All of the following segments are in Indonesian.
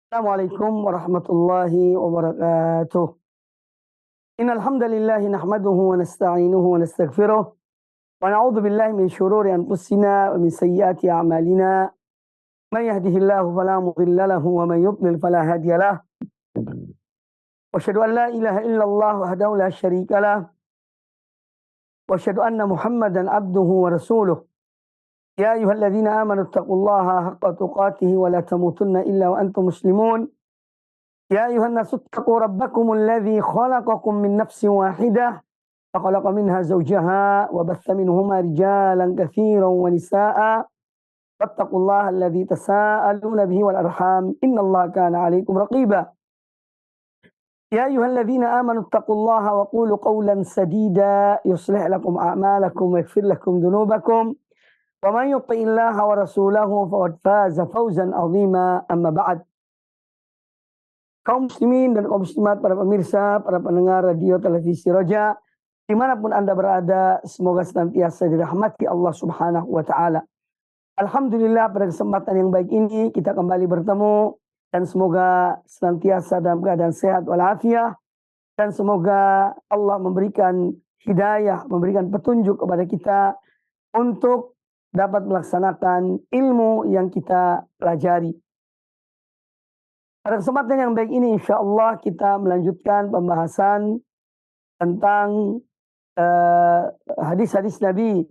Assalamualaikum warahmatullahi wabarakatuh. Innal hamdalillah nahmaduhu wa nasta'inuhu wa nastaghfiruh wa na'udzu billahi min shururi anfusina wa min sayyiati a'malina. May yahdihillahu fala mudilla lahu wa may yudlil fala hadiya lahu. Wa asyhadu an la ilaha illallah wahdahu la syarika lah. Wa asyhadu anna Muhammadan abduhu wa rasuluh. Ya ayyuhalladzina amanu taqullaha haqqa tuqatih wa la tamutunna illa wa antum muslimun. Ya ayuhan nasu ttaqu rabbakum alladzi khalaqakum min nafsin wahidah wa khalaqa minha zawjaha wa batha minhuma rijalan katsiran wa nisaa'a wattaqullaha alladzi tasaaluna bihi wal arham innallaha kana 'alaikum raqiba. Ya ayyuhalladzina amanu taqullaha wa qulu qawlan sadida yuslih lakum a'malakum wa yaghfir lakum dhunubakum wa man yuti'illaha wa rasulahu faqad faza fawzan 'azima amma ba'd. Kaum muslimin dan kaum muslimat, para pemirsa, para pendengar radio televisi Roja, dimanapun Anda berada, semoga senantiasa dirahmati Allah Subhanahu wa Ta'ala. Alhamdulillah, pada kesempatan yang baik ini kita kembali bertemu dan semoga senantiasa dalam keadaan sehat walafiat dan semoga Allah memberikan hidayah, memberikan petunjuk kepada kita untuk dapat melaksanakan ilmu yang kita pelajari. Pada kesempatan yang baik ini insya Allah kita melanjutkan pembahasan tentang hadis-hadis Nabi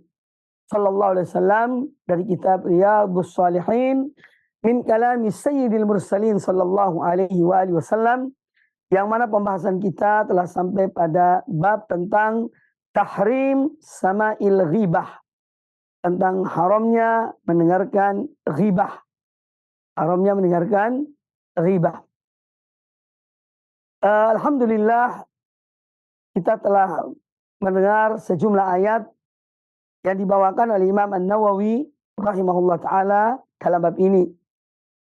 Sallallahu Alaihi Wasallam dari kitab Riyadhus Shalihin min kalami Sayyidil Mursalin Sallallahu Alaihi Wasallam, yang mana pembahasan kita telah sampai pada bab tentang tahrim sama'il ghibah, tentang haramnya mendengarkan ghibah, haramnya mendengarkan ghibah. Alhamdulillah kita telah mendengar sejumlah ayat yang dibawakan oleh Imam An-Nawawi rahimahullah ta'ala dalam bab ini.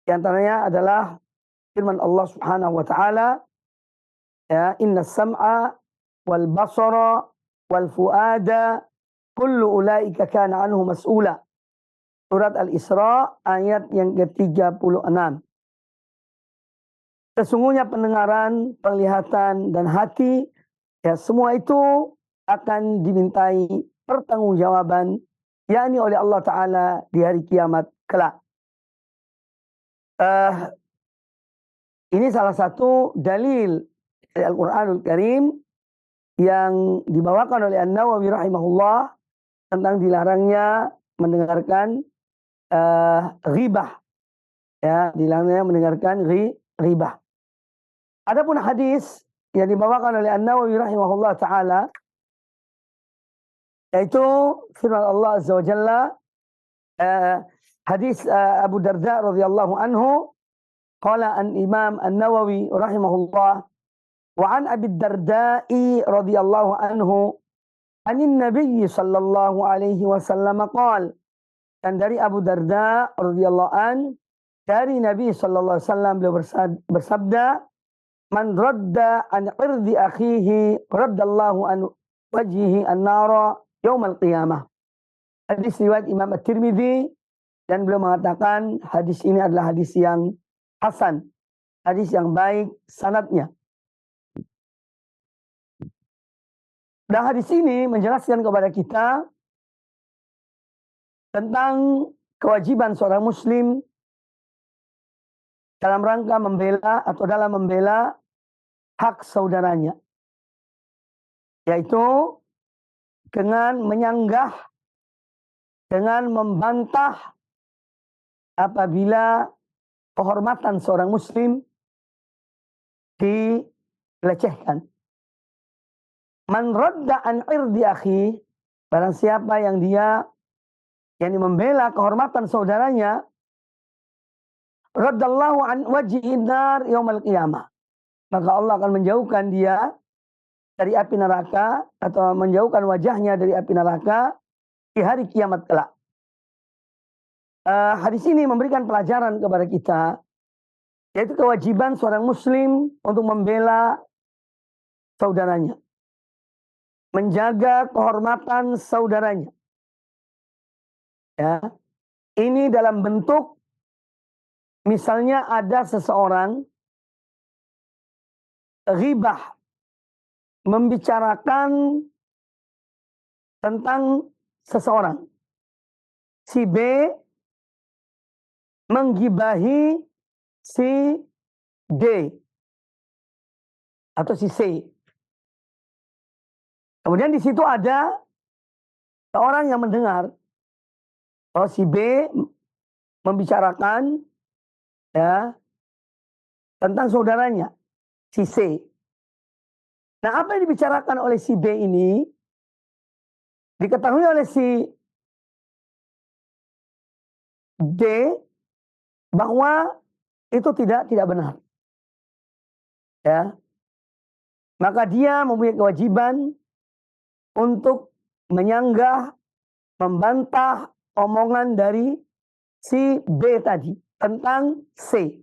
Di antaranya adalah firman Allah Subhanahu wa ta'ala, ya, inna sam'a wal basara wal fuada kullu ulaika kana anhu mas'ula. Surat Al-Isra ayat yang ke-36. Sesungguhnya pendengaran, penglihatan, dan hati, ya semua itu akan dimintai pertanggungjawaban, yakni oleh Allah Ta'ala di hari kiamat kelak. Ini salah satu dalil dari Al-Quranul Karim yang dibawakan oleh An-Nawawi rahimahullah tentang dilarangnya mendengarkan ghibah. Ya, dilarangnya mendengarkan ghibah. Adapun hadis yang dibawakan oleh An-Nawawi rahimahullah ta'ala, yaitu firman Allah Azza wa Jalla, hadis Abu Darda radhiyallahu anhu, qala an Imam An-Nawawi rahimahullah, wa an Abi Darda'i radhiyallahu anhu, anin Nabi sallallahu alaihi wasallam qala, dan dari Abu Darda radhiyallahu an, dari Nabi sallallahu alaihi wasallam beliau bersabda, man radda an irdi akhihi raddallahu an wajhihi an-nara yaumal qiyamah. Hadis riwayat Imam At-Tirmidzi, dan beliau mengatakan hadis ini adalah hadis yang hasan, hadis yang baik sanadnya. Dan hadis ini menjelaskan kepada kita tentang kewajiban seorang muslim dalam rangka membela atau dalam membela hak saudaranya, yaitu dengan menyanggah, dengan membantah apabila kehormatan seorang muslim dilecehkan. Man radda an irdi akhi, barang siapa yang dia membela kehormatan saudaranya, raddallahu an wajhin nar yaumal qiyamah, maka Allah akan menjauhkan dia dari api neraka, atau menjauhkan wajahnya dari api neraka di hari kiamat kelak. Hadis ini memberikan pelajaran kepada kita, yaitu kewajiban seorang muslim untuk membela saudaranya, menjaga kehormatan saudaranya. Ya, ini dalam bentuk misalnya ada seseorang ghibah, membicarakan tentang seseorang. Si B menggibahi si D atau si C. Kemudian di situ ada seorang yang mendengar. Oh, si B membicarakan ya tentang saudaranya, si C. Nah, apa yang dibicarakan oleh si B ini diketahui oleh si D bahwa itu tidak benar. Ya. Maka dia mempunyai kewajiban untuk menyanggah, membantah omongan dari si B tadi tentang C.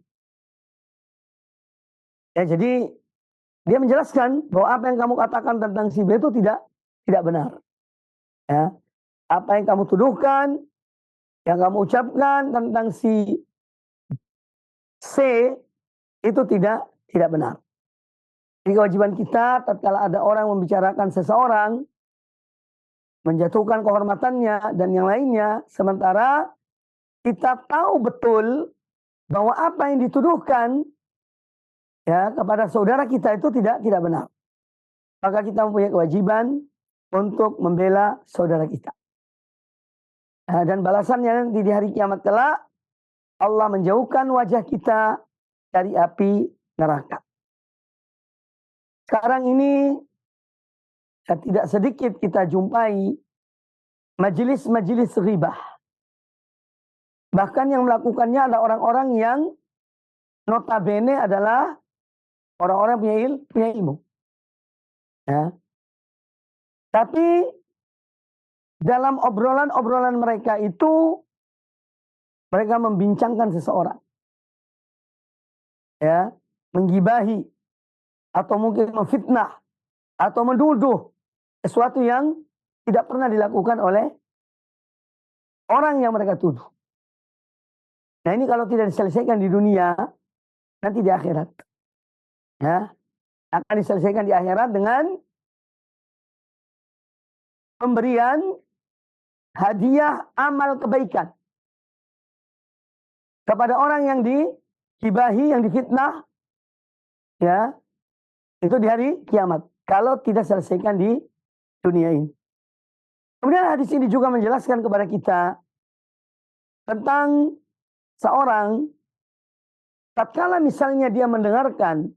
Ya, jadi dia menjelaskan bahwa apa yang kamu katakan tentang si B itu tidak benar. Ya. Apa yang kamu tuduhkan, yang kamu ucapkan tentang si C itu tidak benar. Jadi kewajiban kita tatkala ada orang membicarakan seseorang, menjatuhkan kehormatannya dan yang lainnya, sementara kita tahu betul bahwa apa yang dituduhkan ya kepada saudara kita itu tidak benar. Maka kita mempunyai kewajiban untuk membela saudara kita. Dan balasannya nanti di hari kiamat kelak, Allah menjauhkan wajah kita dari api neraka. Sekarang ini tidak sedikit kita jumpai majelis-majelis ghibah. Bahkan yang melakukannya adalah orang-orang yang notabene adalah orang-orang punya ilmu. Ya. Tapi dalam obrolan-obrolan mereka itu mereka membincangkan seseorang. Ya, menggibahi atau mungkin memfitnah atau menduduh sesuatu yang tidak pernah dilakukan oleh orang yang mereka tuduh. Nah, ini kalau tidak diselesaikan di dunia, nanti di akhirat. Ya, akan diselesaikan di akhirat dengan pemberian hadiah amal kebaikan kepada orang yang digibahi, yang difitnah, ya, itu di hari kiamat. Kalau tidak selesaikan di dunia ini. Kemudian hadis ini juga menjelaskan kepada kita tentang seorang tatkala misalnya dia mendengarkan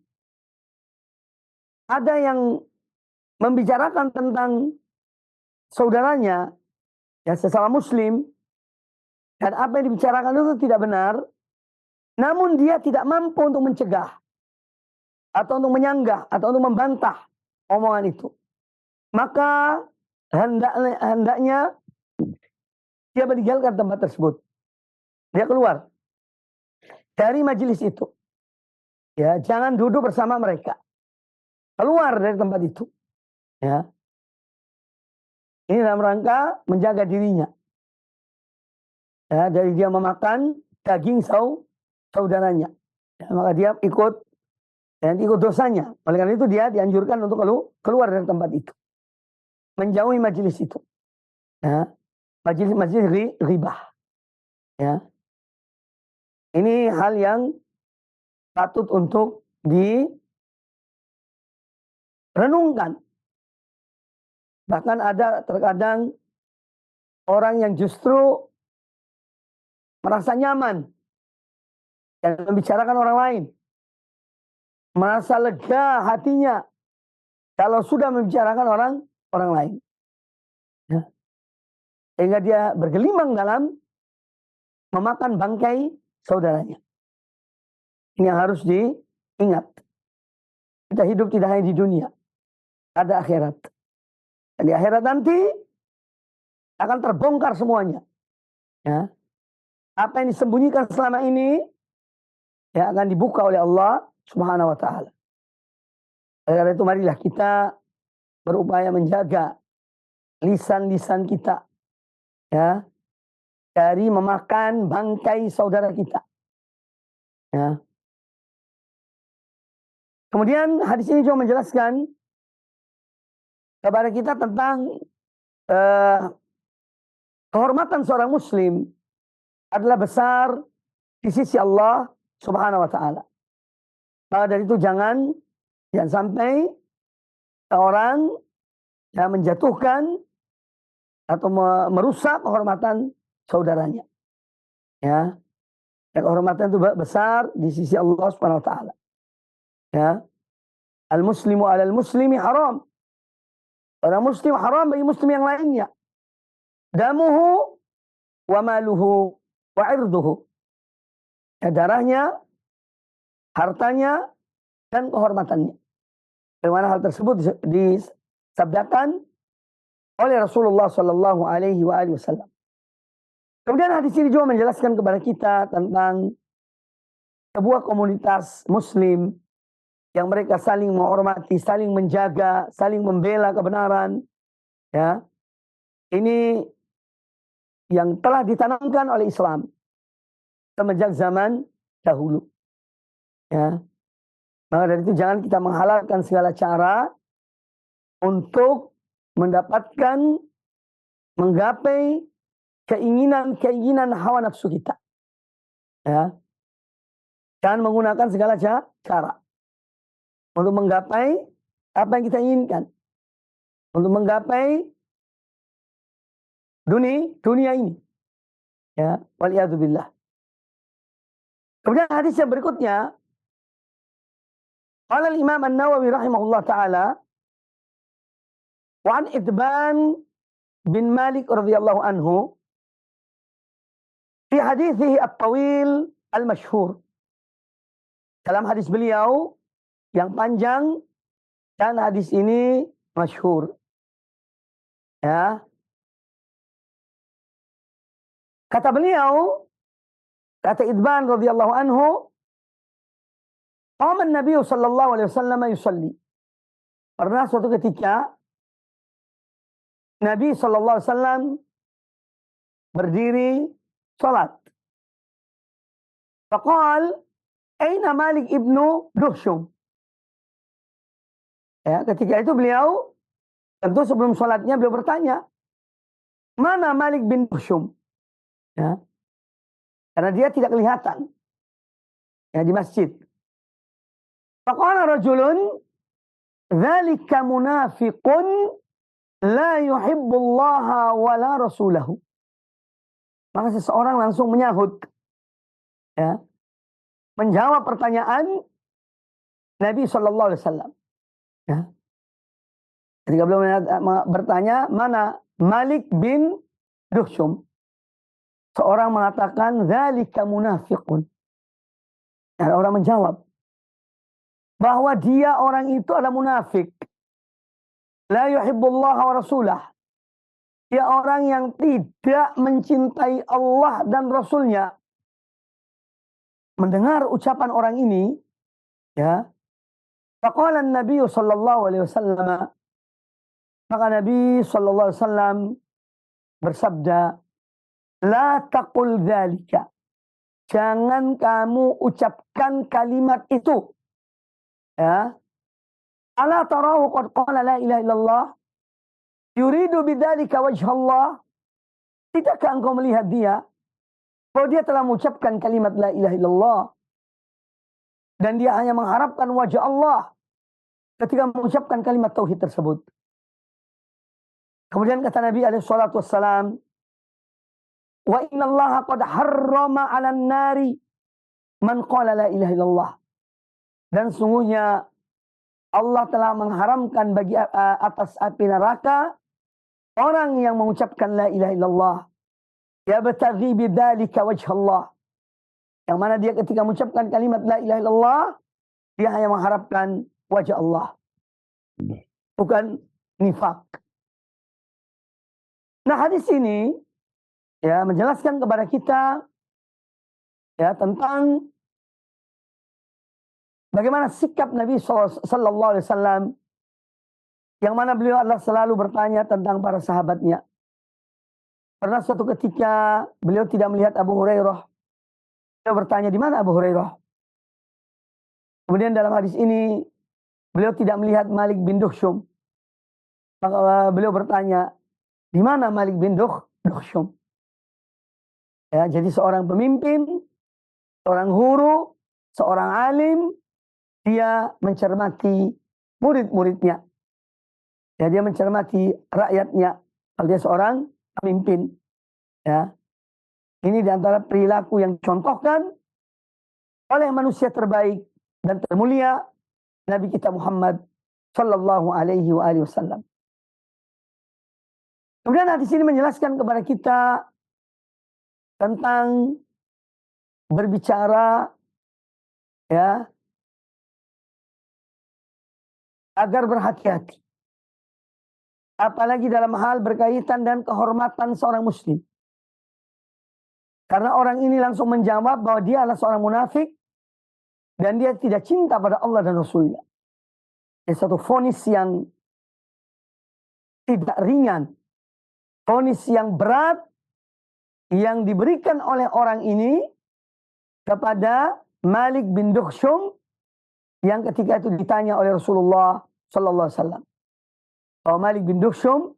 ada yang membicarakan tentang saudaranya, ya sesama muslim, dan apa yang dibicarakan itu tidak benar, namun dia tidak mampu untuk mencegah, atau untuk menyanggah, atau untuk membantah omongan itu. Maka hendaknya dia meninggalkan tempat tersebut. Dia keluar dari majelis itu. Ya, jangan duduk bersama mereka. Keluar dari tempat itu. Ya. Ini dalam rangka menjaga dirinya. Ya, dari dia memakan daging saudaranya. Ya, maka dia ikut dosanya. Oleh karena itu dia dianjurkan untuk keluar dari tempat itu. Menjauhi majelis itu. Ya. Majelis ghibah. Ya. Ini hal yang patut untuk direnungkan. Bahkan ada terkadang orang yang justru merasa nyaman dan membicarakan orang lain. Merasa lega hatinya kalau sudah membicarakan orang lain. Ya. Sehingga dia bergelimang dalam memakan bangkai saudaranya. Ini yang harus diingat. Kita hidup tidak hanya di dunia. Ada akhirat. Dan di akhirat nanti akan terbongkar semuanya. Ya. Apa yang disembunyikan selama ini ya akan dibuka oleh Allah Subhanahu wa ta'ala. Karena itu marilah kita berupaya menjaga lisan-lisan kita ya dari memakan bangkai saudara kita. Ya. Kemudian hadis ini juga menjelaskan kepada kita tentang kehormatan seorang muslim adalah besar di sisi Allah Subhanahu wa taala. Maka dari itu jangan sampai orang yang menjatuhkan atau merusak kehormatan saudaranya. Ya. Dan kehormatan itu besar di sisi Allah Subhanahu wa taala. Ya. Al-muslimu 'alal muslimi haram. Orang muslim haram bagi muslim yang lainnya. Damuhu wa maluhu wa irduhu. Ya, darahnya, hartanya, dan kehormatannya. Bagaimana hal tersebut disabdakan oleh Rasulullah Sallallahu Alaihi Wasallam. Kemudian hadis ini juga menjelaskan kepada kita tentang sebuah komunitas muslim yang mereka saling menghormati, saling menjaga, saling membela kebenaran. Ya, ini yang telah ditanamkan oleh Islam semenjak zaman dahulu. Ya, maka dari itu jangan kita menghalalkan segala cara untuk mendapatkan, menggapai keinginan hawa nafsu kita. Ya, jangan menggunakan segala cara untuk menggapai apa yang kita inginkan, untuk menggapai dunia ini. Ya, waliyadzubillah. Kemudian hadis yang berikutnya, qala al-Imam An-Nawawi rahimahullah taala, wa an Idban bin Malik radhiyallahu anhu fi hadithihi at-tawil al-masyhur. Dalam hadis beliau yang panjang dan hadis ini masyhur. Ya. Kata beliau, kata Idban radhiyallahu anhu, qama an-nabiy sallallahu alaihi wasallam yusalli. Pernah suatu ketika Nabi sallallahu alaihi wasallam berdiri salat. Faqal, aina Malik ibnu Duhsyum? Ya, ketika itu beliau, tentu sebelum salatnya beliau bertanya, mana Malik bin Duhsyum? Ya. Karena dia tidak kelihatan ya, di masjid. Faqala rajulun, dzalika munafiqun la yuhibbullaha wa la rasulahu. Maka seseorang langsung menyahut, ya, menjawab pertanyaan Nabi Shallallahu Alaihi Wasallam. Ya. Ketika beliau bertanya, mana Malik bin Duhsyum? Seorang mengatakan, dzalika munafiqun. Ada orang menjawab bahwa dia orang itu adalah munafik. La yuhibbullah wa rasulah. Dia orang yang tidak mencintai Allah dan Rasulnya. Mendengar ucapan orang ini, ya, faqala an-nabiy sallallahu alaihi wasallam, maka Nabi sallallahu alaihi wasallam bersabda, la taqul dzalika. Jangan kamu ucapkan kalimat itu. Ya. Ala tarahu qad qala la ilaha illallah yuridu bidzalika wajha Allah. Tidakkah engkau melihat dia bahwa dia telah mengucapkan kalimat la ilaha illallah dan dia hanya mengharapkan wajah Allah ketika mengucapkan kalimat tauhid tersebut. Kemudian kata Nabi alaihi salatu wassalam, wa innallaha qad harrama 'alan nari man qala la ilaha illallah. Dan sungguhnya Allah telah mengharamkan bagi atas api neraka orang yang mengucapkan la ilaha illallah. Yabtaghi bidzalika wajh Allah. Yang mana dia ketika mengucapkan kalimat la ilaha illallah, dia hanya mengharapkan wajah Allah. Bukan nifak. Nah, hadis ini ya menjelaskan kepada kita ya tentang bagaimana sikap Nabi Sallallahu Alaihi Wasallam, yang mana beliau adalah selalu bertanya tentang para sahabatnya. Pernah suatu ketika beliau tidak melihat Abu Hurairah. Beliau bertanya, di mana Abu Hurairah? Kemudian dalam hadis ini beliau tidak melihat Malik bin Duhsyum. Maka beliau bertanya, di mana Malik bin Duhsyum? Ya, jadi seorang pemimpin, seorang guru, seorang alim, dia mencermati murid-muridnya. Ya, dia mencermati rakyatnya. Kalau dia seorang pemimpin. Ya. Ini diantara perilaku yang dicontohkan oleh manusia terbaik dan termulia, Nabi kita Muhammad Sallallahu Alaihi Wasallam. Kemudian hadis ini menjelaskan kepada kita tentang berbicara, ya, agar berhati-hati. Apalagi dalam hal berkaitan dan kehormatan seorang muslim. Karena orang ini langsung menjawab bahwa dia adalah seorang munafik dan dia tidak cinta pada Allah dan Rasulnya. Ini satu vonis yang tidak ringan, vonis yang berat yang diberikan oleh orang ini kepada Malik bin Duhsyum yang ketika itu ditanya oleh Rasulullah Sallallahu Alaihi Wasallam. Bahwa Malik bin Duhsyum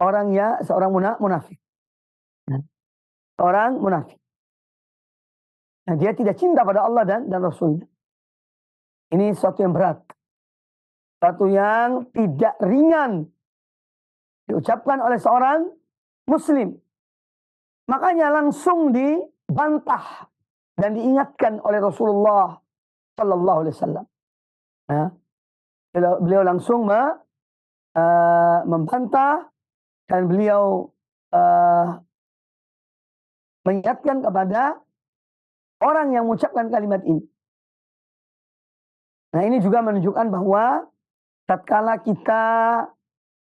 seorang munafik. Orang munafik. Nah, dia tidak cinta pada Allah dan Rasulnya. Ini sesuatu yang berat. Sesuatu yang tidak ringan diucapkan oleh seorang muslim. Makanya langsung dibantah dan diingatkan oleh Rasulullah Sallallahu Alaihi Wasallam. Nah, beliau langsung membantah dan beliau mengingatkan kepada orang yang mengucapkan kalimat ini. Nah, ini juga menunjukkan bahwa tatkala kita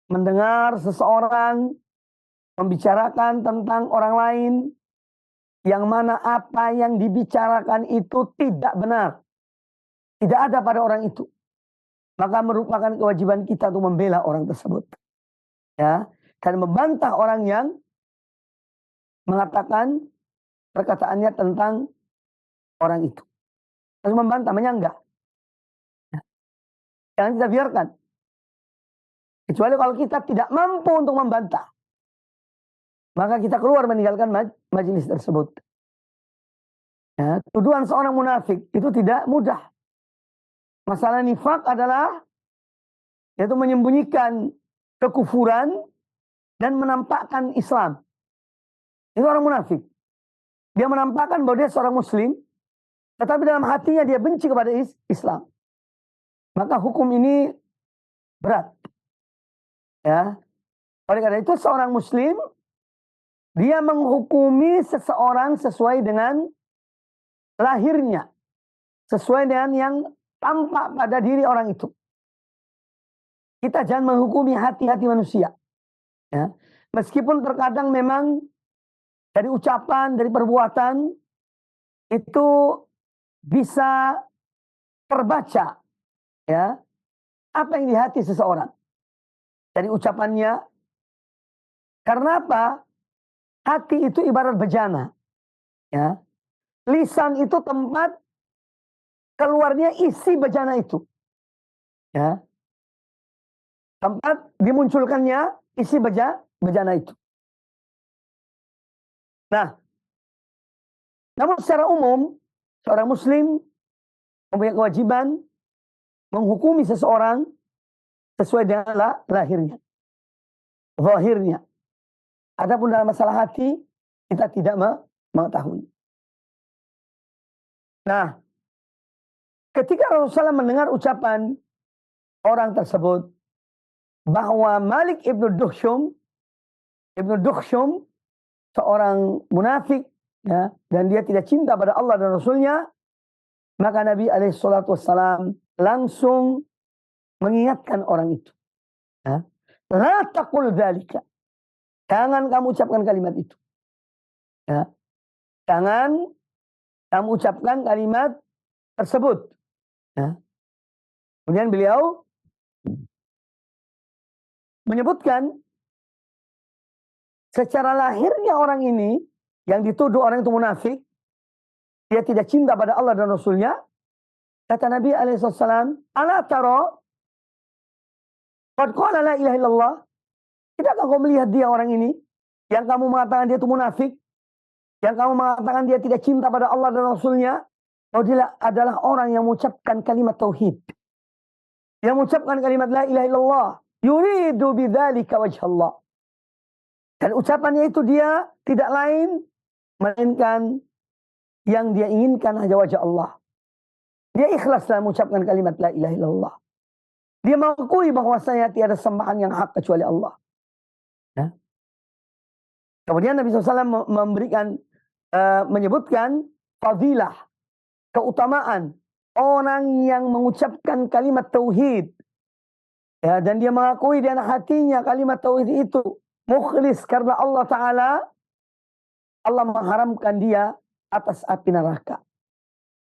mendengar seseorang membicarakan tentang orang lain, yang mana apa yang dibicarakan itu tidak benar, tidak ada pada orang itu, maka merupakan kewajiban kita untuk membela orang tersebut, ya, dan membantah orang yang mengatakan perkataannya tentang orang itu. Harus membantah, menyanggah. Jangan kita biarkan. Kecuali kalau kita tidak mampu untuk membantah, maka kita keluar meninggalkan majelis tersebut. Ya, tuduhan seorang munafik itu tidak mudah. Masalah nifak adalah yaitu menyembunyikan kekufuran dan menampakkan Islam. Itu orang munafik. Dia menampakkan bahwa dia seorang muslim, tetapi dalam hatinya dia benci kepada Islam. Maka hukum ini berat. Ya. Oleh karena itu seorang muslim, dia menghukumi seseorang sesuai dengan lahirnya, sesuai dengan yang tampak pada diri orang itu. Kita jangan menghukumi hati-hati manusia. Ya. Meskipun terkadang memang dari ucapan, dari perbuatan, itu bisa terbaca, ya, apa yang di hati seseorang dari ucapannya. Karena apa? Hati itu ibarat bejana, ya. Lisan itu tempat keluarnya isi bejana itu, ya. Tempat dimunculkannya isi bejana itu. Nah, namun secara umum seorang muslim mempunyai kewajiban menghukumi seseorang sesuai dengan lahirnya, zahirnya. Adapun dalam masalah hati kita tidak mengetahui. Nah, ketika Rasulullah mendengar ucapan orang tersebut bahwa Malik ibnu Duhsyum seorang munafik, ya, dan dia tidak cinta pada Allah dan Rasulnya, maka Nabi SAW langsung mengingatkan orang itu. Ya. La taqul dzalika. Jangan kamu ucapkan kalimat itu. Ya. Jangan kamu ucapkan kalimat tersebut. Ya. Kemudian beliau menyebutkan secara lahirnya orang ini yang dituduh orang itu munafik, dia tidak cinta pada Allah dan Rasulnya, Kata Nabi alaihissalam, "Ala tara qad qala la ilaha illallah?" Tidakkah kau melihat dia orang ini yang kamu mengatakan dia itu munafik, yang kamu mengatakan dia tidak cinta pada Allah dan Rasulnya? Oh, dia adalah orang yang mengucapkan kalimat tauhid, yang mengucapkan kalimat la ilaha illallah, yuridu bidzalika wajh Allah. Dan ucapannya itu dia tidak lain melainkan yang dia inginkan hanya wajah Allah. Dia ikhlas dalam mengucapkan kalimat la ilaha illallah. Dia mengakui bahwasanya tiada sembahan yang hak kecuali Allah. Ya. Kemudian Nabi SAW menyebutkan fadilah, keutamaan orang yang mengucapkan kalimat tauhid. Ya, dan dia mengakui di dalam hatinya kalimat tauhid itu mukhlis karena Allah Ta'ala. Allah mengharamkan dia atas api neraka.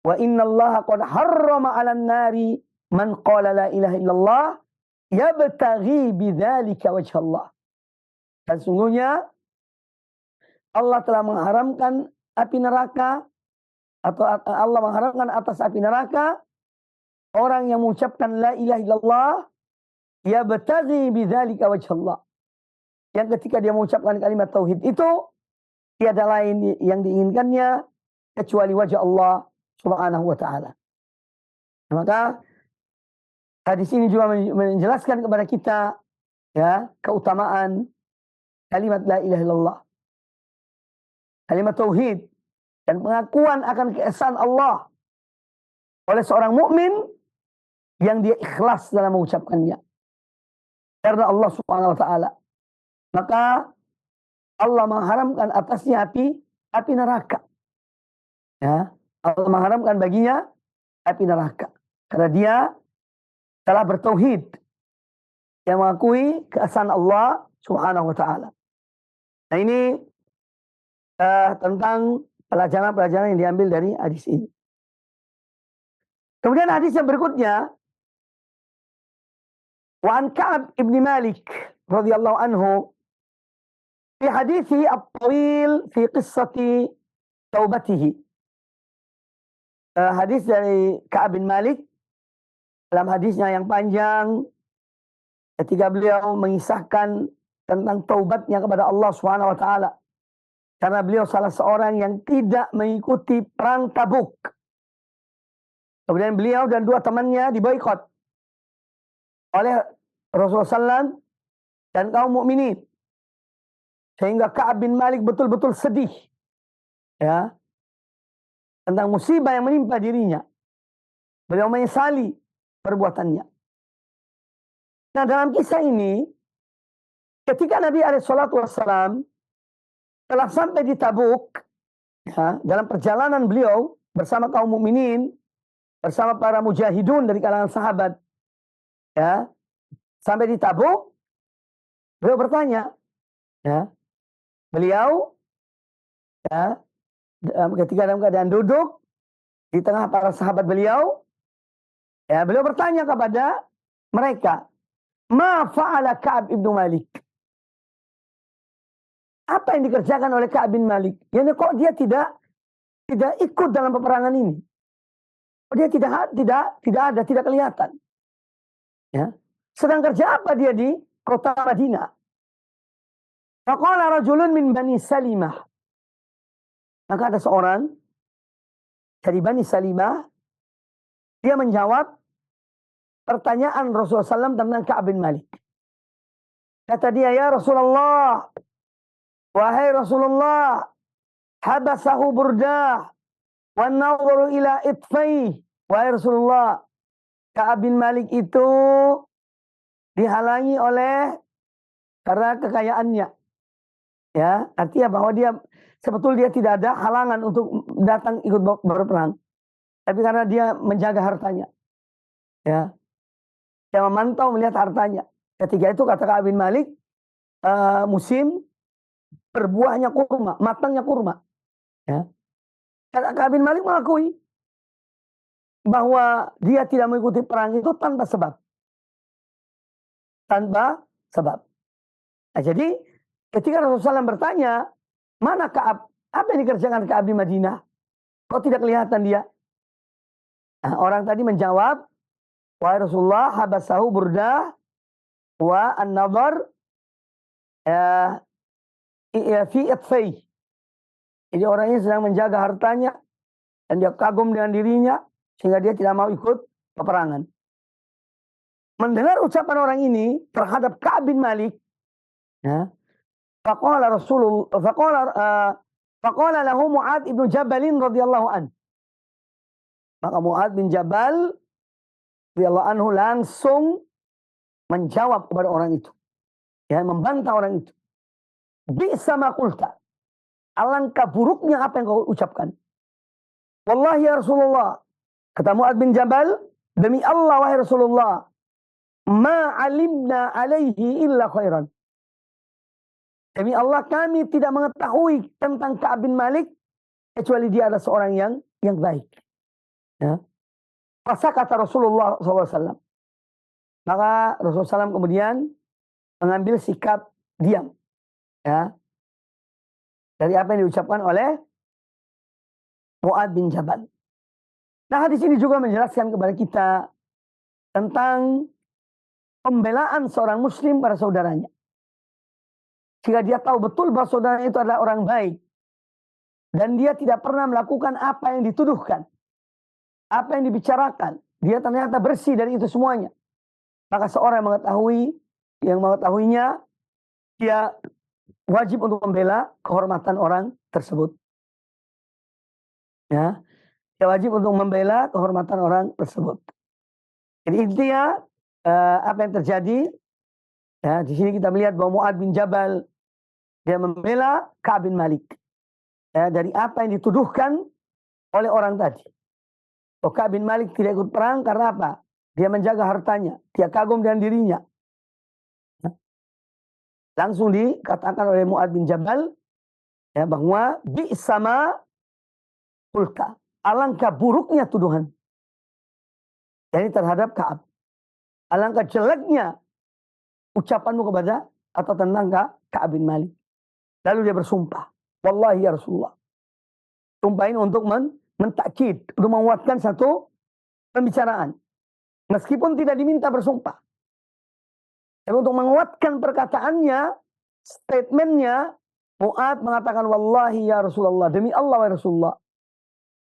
Wa inna Allah qad harrama 'alan nari man qala la ilaha illallah yabtaghi bidzalika wajh Allah. Dan sungguhnya Allah telah mengharamkan api neraka, atau Allah mengharamkan atas api neraka orang yang mengucapkan la ilaha illallah yabtaghi bidzalika wajh Allah. Yang ketika dia mengucapkan kalimat tauhid itu tiada lain yang diinginkannya kecuali wajah Allah Subhanahu wa ta'ala. Nah, maka hadis ini juga menjelaskan kepada kita ya keutamaan kalimat la ilaha illallah, kalimat tauhid, dan pengakuan akan keesaan Allah oleh seorang mukmin yang dia ikhlas dalam mengucapkannya karena Allah Subhanahu wa ta'ala. Maka Allah mengharamkan atasnya api neraka. Ya, Allah mengharamkan baginya api neraka karena dia telah bertauhid, yang mengakui keesaan Allah Subhanahu wa ta'ala. Nah, ini tentang pelajaran-pelajaran yang diambil dari hadis ini. Kemudian hadis yang berikutnya, wa an Ka'ab ibn Malik radhiyallahu anhu fi hadithi at-tawil fi qissati taubatihi. Hadis dari Ka'ab bin Malik dalam hadisnya yang panjang ketika beliau mengisahkan tentang taubatnya kepada Allah Subhanahu wa ta'ala. Karena beliau salah seorang yang tidak mengikuti perang Tabuk. Kemudian beliau dan dua temannya diboikot oleh Rasulullah SAW dan kaum mukminin. Sehingga Ka'ab bin Malik betul-betul sedih ya tentang musibah yang menimpa dirinya. Beliau menyesali perbuatannya. Nah, dalam kisah ini ketika Nabi SAW telah sampai di Tabuk, ya, dalam perjalanan beliau bersama kaum mukminin, bersama para mujahidun dari kalangan sahabat, ya, sampai di Tabuk, beliau bertanya, ya, beliau, ya, ketika dalam keadaan duduk di tengah para sahabat beliau, ya, beliau bertanya kepada mereka, ma fa'ala Ka'ab ibnu Malik? Apa yang dikerjakan oleh Ka'ab bin Malik? Yani kok dia tidak ikut dalam peperangan ini? Kok dia tidak kelihatan? Ya. Sedang kerja apa dia di kota Madinah? Faqala rajulun min Bani Salimah. Maka ada seorang dari Bani Salimah, dia menjawab pertanyaan Rasulullah SAW tentang Ka'ab bin Malik. Kata dia, ya Rasulullah, wahai Rasulullah, habasahu burdah wa nawwaru ila itfai. Wahai Rasulullah, Ka'ab bin Malik itu dihalangi oleh karena kekayaannya. Ya, artinya bahwa dia sebetulnya dia tidak ada halangan untuk datang ikut berperang. Tapi karena dia menjaga hartanya. Ya. Dia memantau melihat hartanya. Ketika itu kata Ka'ab bin Malik, musim berbuahnya kurma, matangnya kurma. Ya. Ka'ab bin Malik mengakui bahwa dia tidak mengikuti perang itu tanpa sebab. Tanpa sebab. Nah, jadi ketika Rasulullah SAW bertanya, mana Ka'ab? Apa yang dikerjakan Ka'ab di Madinah? Kok tidak kelihatan dia? Nah, orang tadi menjawab, wahai Rasulullah, habasahu Burdah wa an-nadhar fi itfai. Jadi orangnya sedang menjaga hartanya dan dia kagum dengan dirinya sehingga dia tidak mau ikut peperangan. Mendengar ucapan orang ini terhadap Ka'ab bin Malik, ya, faqala lahu Mu'adz ibn Jabal radhiyallahu an. Maka Mu'adz bin Jabal radhiyallahu anhu langsung menjawab kepada orang itu. Ya, membantah orang itu. Bi'sa ma qulta. Alangkah buruknya apa yang kau ucapkan. Wallahi ya Rasulullah, kata Mu'adz bin Jabal, demi Allah wahai Rasulullah, ma alimna alaihi illa khairan. Demi Allah kami tidak mengetahui tentang Ka'ab bin Malik kecuali dia adalah seorang yang baik. Ya. Masa kata Rasulullah SAW. Maka Rasulullah SAW kemudian mengambil sikap diam. Ya. Dari apa yang diucapkan oleh Mu'adz bin Jabal. Nah, hadis ini juga menjelaskan kepada kita tentang pembelaan seorang muslim pada saudaranya. Jika dia tahu betul bahwa saudaranya itu adalah orang baik dan dia tidak pernah melakukan apa yang dituduhkan, apa yang dibicarakan, dia ternyata bersih dari itu semuanya, maka seorang yang mengetahuinya, dia wajib untuk membela kehormatan orang tersebut. Ya, dia wajib untuk membela kehormatan orang tersebut. Jadi intinya apa yang terjadi? Ya, di sini kita melihat bahwa Mu'adz bin Jabal dia membela Ka'ab bin Malik. Ya, dari apa yang dituduhkan oleh orang tadi. Oh, Ka'ab bin Malik tidak ikut perang karena apa? Dia menjaga hartanya, dia kagum dengan dirinya. Ya. Langsung dikatakan oleh Mu'adz bin Jabal ya, bahwa bi'sa ma qulta. Alangkah buruknya tuduhan. Jadi terhadap Ka'ab. Alangkah jeleknya ucapanmu kepada atau tentang Ka'ab bin Malik. Lalu dia bersumpah, wallahi ya Rasulullah. Sumpah ini untuk mentakkid, untuk menguatkan satu pembicaraan. Meskipun tidak diminta bersumpah. Tapi untuk menguatkan perkataannya, statementnya, Mu'adz mengatakan, wallahi ya Rasulullah, demi Allah ya Rasulullah,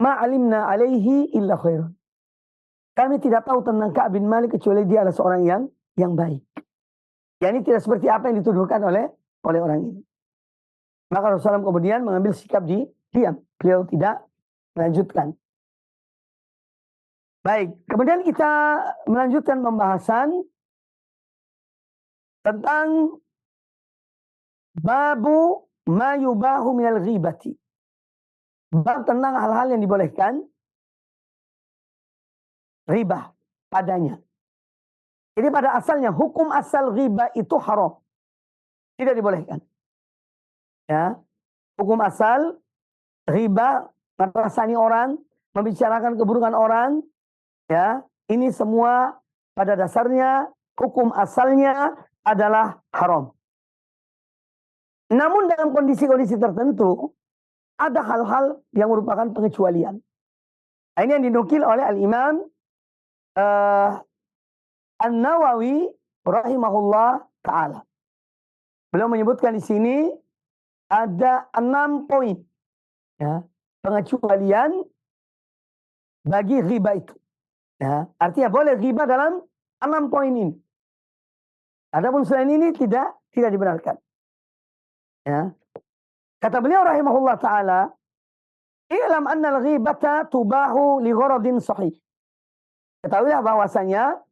ma'alimna alaihi illa khairan. Kami tidak tahu tentang Ka'ab bin Malik kecuali dia adalah seorang yang baik. Ya, ini tidak seperti apa yang dituduhkan oleh orang ini. Maka Rasulullah kemudian mengambil sikap diam. Beliau tidak melanjutkan. Baik, kemudian kita melanjutkan pembahasan tentang babu ma yubahu minal ghibati. Bab tentang hal-hal yang dibolehkan riba padanya. Jadi pada asalnya hukum asal riba itu haram. Tidak dibolehkan. Ya. Hukum asal riba, merasani orang, membicarakan keburukan orang, ya, ini semua pada dasarnya hukum asalnya adalah haram. Namun dalam kondisi-kondisi tertentu ada hal-hal yang merupakan pengecualian. Nah, ini yang dinukil oleh Al-Imam An-Nawawi rahimahullah ta'ala. Beliau menyebutkan di sini ada 6 poin ya, pengecualian bagi riba itu. Ya, artinya boleh riba dalam 6 poin ini. Adapun selain ini tidak dibenarkan. Ya. Kata beliau rahimahullah ta'ala, i'lam anna al-ghibata tubahu li gharadin sahih. Ketahuilah bahwasanya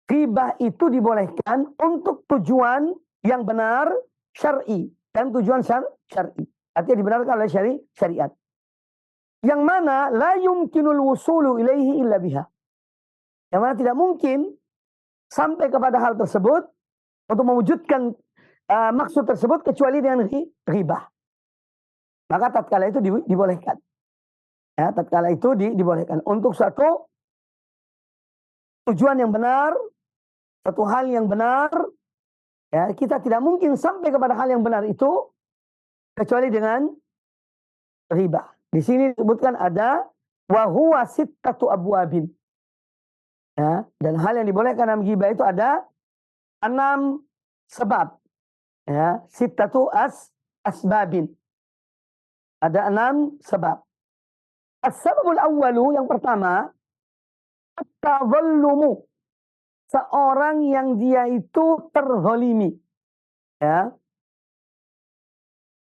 ghibah itu dibolehkan untuk tujuan yang benar syar'i dan tujuan syar'i. Artinya dibenarkan oleh syariat. Yang mana la yumkinul wusulu ilaihi illa biha. Yang mana tidak mungkin sampai kepada hal tersebut untuk mewujudkan maksud tersebut kecuali dengan ghibah. Maka tatkala itu dibolehkan. Ya, tatkala itu dibolehkan untuk suatu tujuan yang benar, satu hal yang benar. Ya, kita tidak mungkin sampai kepada hal yang benar itu kecuali dengan riba. Di sini disebutkan ada wa huwa sittatu abwabin. Ya, dan hal yang dibolehkan dalam ghibah itu ada 6 sebab. Ya, sittatu asbabin. Ada 6 sebab. As-sababul awwalu, yang pertama, at-tadhallumu. Seorang yang dia itu terzalimi. Ya.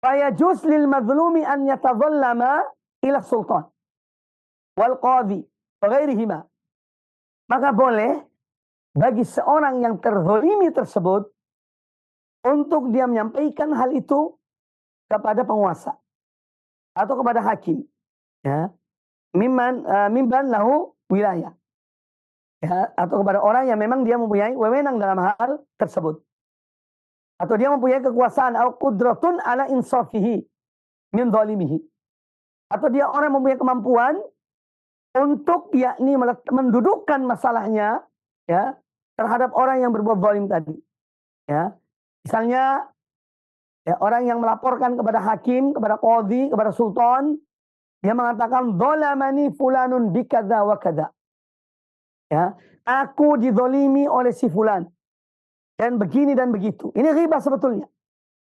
Fayajuz lil mazlumi an yatadhallama ila sultan wal qadhi wa ghairihima. Maka boleh bagi seorang yang terzalimi tersebut untuk dia menyampaikan hal itu kepada penguasa atau kepada hakim, ya, mimban lahu wilayah, ya, atau kepada orang yang memang dia mempunyai wewenang dalam hal tersebut, atau dia mempunyai kekuasaan atau qudratun ala insafihi min zalimihi, atau dia orang yang mempunyai kemampuan untuk yakni mendudukkan masalahnya, ya, terhadap orang yang berbuat zalim tadi, ya. Misalnya, ya, orang yang melaporkan kepada hakim, kepada qadhi, kepada sultan, dia mengatakan dhalamani fulanun bikadza wa kadza. Ya, aku dizalimi oleh si fulan dan begini dan begitu. Ini ghibah sebetulnya.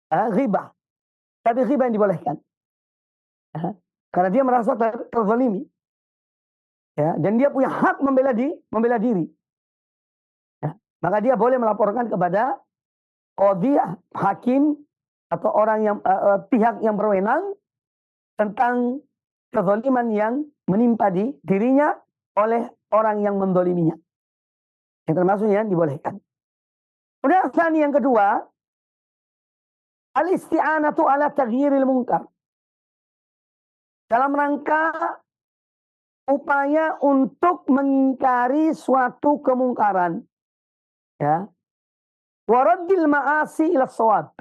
Ghibah. Tapi ghibah yang dibolehkan. Karena dia merasa terzalimi. Ya, dan dia punya hak membela diri. Ya, maka dia boleh melaporkan kepada qadhi, hakim, atau orang yang pihak yang berwenang tentang kezaliman yang menimpa dirinya oleh orang yang mendoliminya. Yang termasuk yang dibolehkan. Kemudian yang kedua, al-isti'anatu ala taghyiril munkar. Dalam rangka upaya untuk mengingkari suatu kemungkaran. Ya. Waraddil ma'asi ila shawab.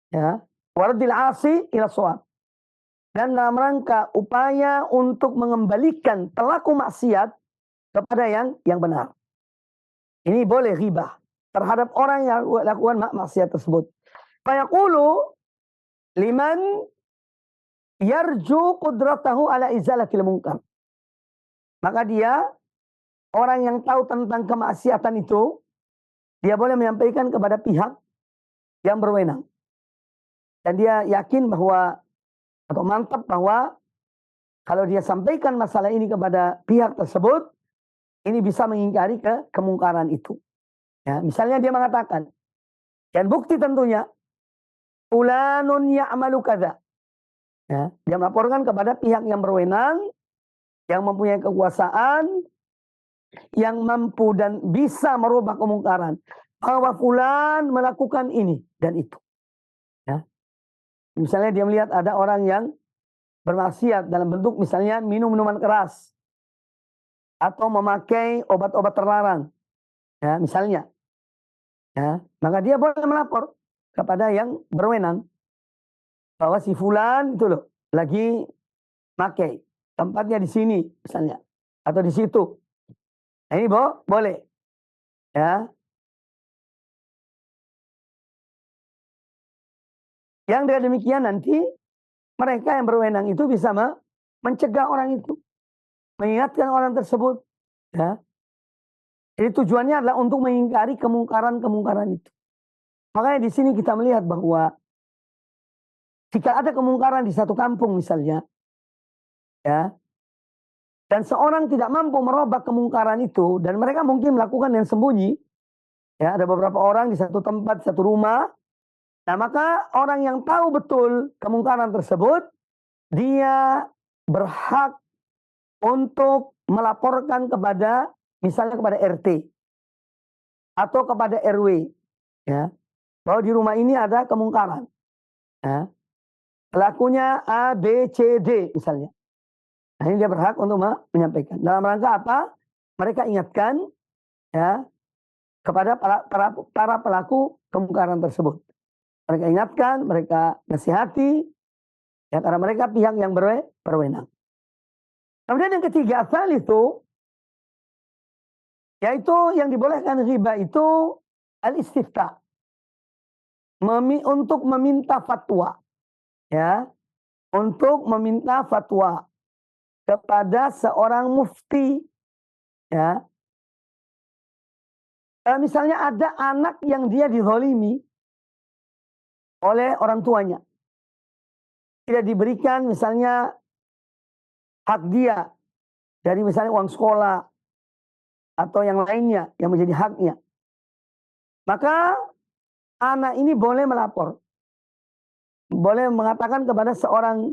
Ya, waraddil asi ila shawab. Dan dalam rangka upaya untuk mengembalikan pelaku maksiat kepada yang benar. Ini boleh ghibah terhadap orang yang lakukan maksiat tersebut. Fayaqulu liman yarju qudratahu ala izalatil munkar. Maka dia, orang yang tahu tentang kemaksiatan itu, dia boleh menyampaikan kepada pihak yang berwenang. Dan dia yakin bahwa, atau mantap bahwa, kalau dia sampaikan masalah ini kepada pihak tersebut, ini bisa mengingkari kemungkaran itu. Ya, misalnya dia mengatakan, dan bukti tentunya, fulanun ya'malu kadza. Ya, dia melaporkan kepada pihak yang berwenang, yang mempunyai kekuasaan, yang mampu dan bisa merubah kemungkaran, bahwa fulan melakukan ini dan itu. Ya. Misalnya dia melihat ada orang yang bermaksiat dalam bentuk misalnya minum minuman keras atau memakai obat-obat terlarang, ya, misalnya, ya, maka dia boleh melapor kepada yang berwenang bahwa si fulan itu loh lagi pakai, tempatnya di sini misalnya atau di situ. Nah, ini boleh, ya. Yang dengan demikian nanti mereka yang berwenang itu bisa mencegah orang itu, mengingatkan orang tersebut, ya. Jadi tujuannya adalah untuk mengingkari kemungkaran-kemungkaran itu. Makanya di sini kita melihat bahwa jika ada kemungkaran di satu kampung misalnya, ya, dan seorang tidak mampu merubah kemungkaran itu, dan mereka mungkin melakukan yang sembunyi, ya, ada beberapa orang di satu tempat, satu rumah. Nah, maka orang yang tahu betul kemungkaran tersebut, dia berhak untuk melaporkan kepada, misalnya kepada RT atau kepada RW, ya, bahwa di rumah ini ada kemungkaran, ya, pelakunya A, B, C, D misalnya. Nah, ini dia berhak untuk menyampaikan. Dalam rangka apa? Mereka ingatkan, ya, kepada para pelaku kemungkaran tersebut. Mereka ingatkan, mereka nasihati, ya, karena mereka pihak yang berwenang. Kemudian yang ketiga, asal itu, yaitu yang dibolehkan ghibah itu al-istifta, untuk meminta fatwa, ya, untuk meminta fatwa. kepada seorang mufti, ya. Misalnya ada anak yang dia dizalimi oleh orang tuanya, tidak diberikan misalnya hak dia dari misalnya uang sekolah atau yang lainnya yang menjadi haknya, maka anak ini boleh melapor, boleh mengatakan kepada seorang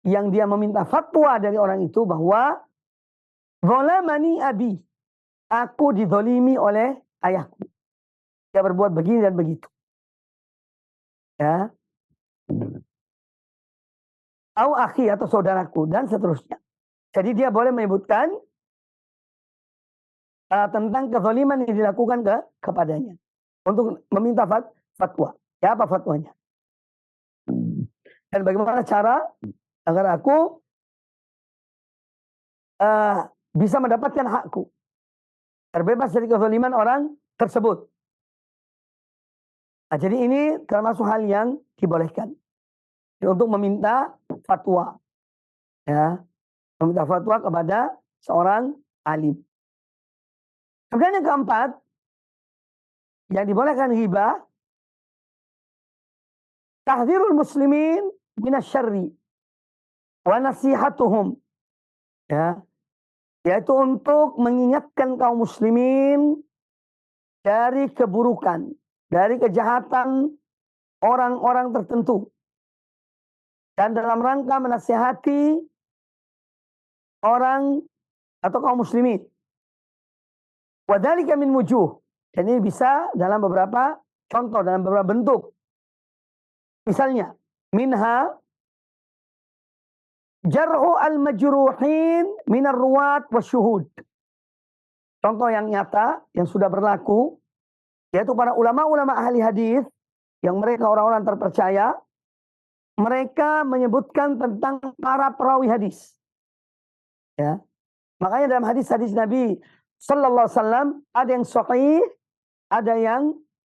yang dia meminta fatwa dari orang itu bahwa zalamani abi, aku dizalimi oleh ayahku, dia berbuat begini dan begitu, ya. Au akhi, atau saudaraku, dan seterusnya. Jadi dia boleh menyebutkan tentang kezaliman yang dilakukan kepadanya untuk meminta fatwa. Ya, apa fatwanya? Dan bagaimana cara agar aku bisa mendapatkan hakku, terbebas dari kezaliman orang tersebut. Nah, jadi ini termasuk hal yang dibolehkan untuk meminta fatwa, ya, meminta fatwa kepada seorang alim. Kemudian yang keempat, yang dibolehkan ghibah, tahdzirul muslimin minasyarri wa nasihatuhum, ya, yaitu untuk mengingatkan kaum muslimin dari keburukan, dari kejahatan orang-orang tertentu, dan dalam rangka menasihati orang atau kaum muslimin. Wadzalika min wujuh, dan ini bisa dalam beberapa contoh, dalam beberapa bentuk. Misalnya, minha jar'u al-majruhin minar ruwat wasyuhud. Contoh yang nyata yang sudah berlaku, yaitu para ulama-ulama ahli hadis yang mereka orang-orang terpercaya, mereka menyebutkan tentang para perawi hadis, ya. Makanya dalam hadis-hadis Nabi sallallahu alaihi wasallam ada yang sahih, ada yang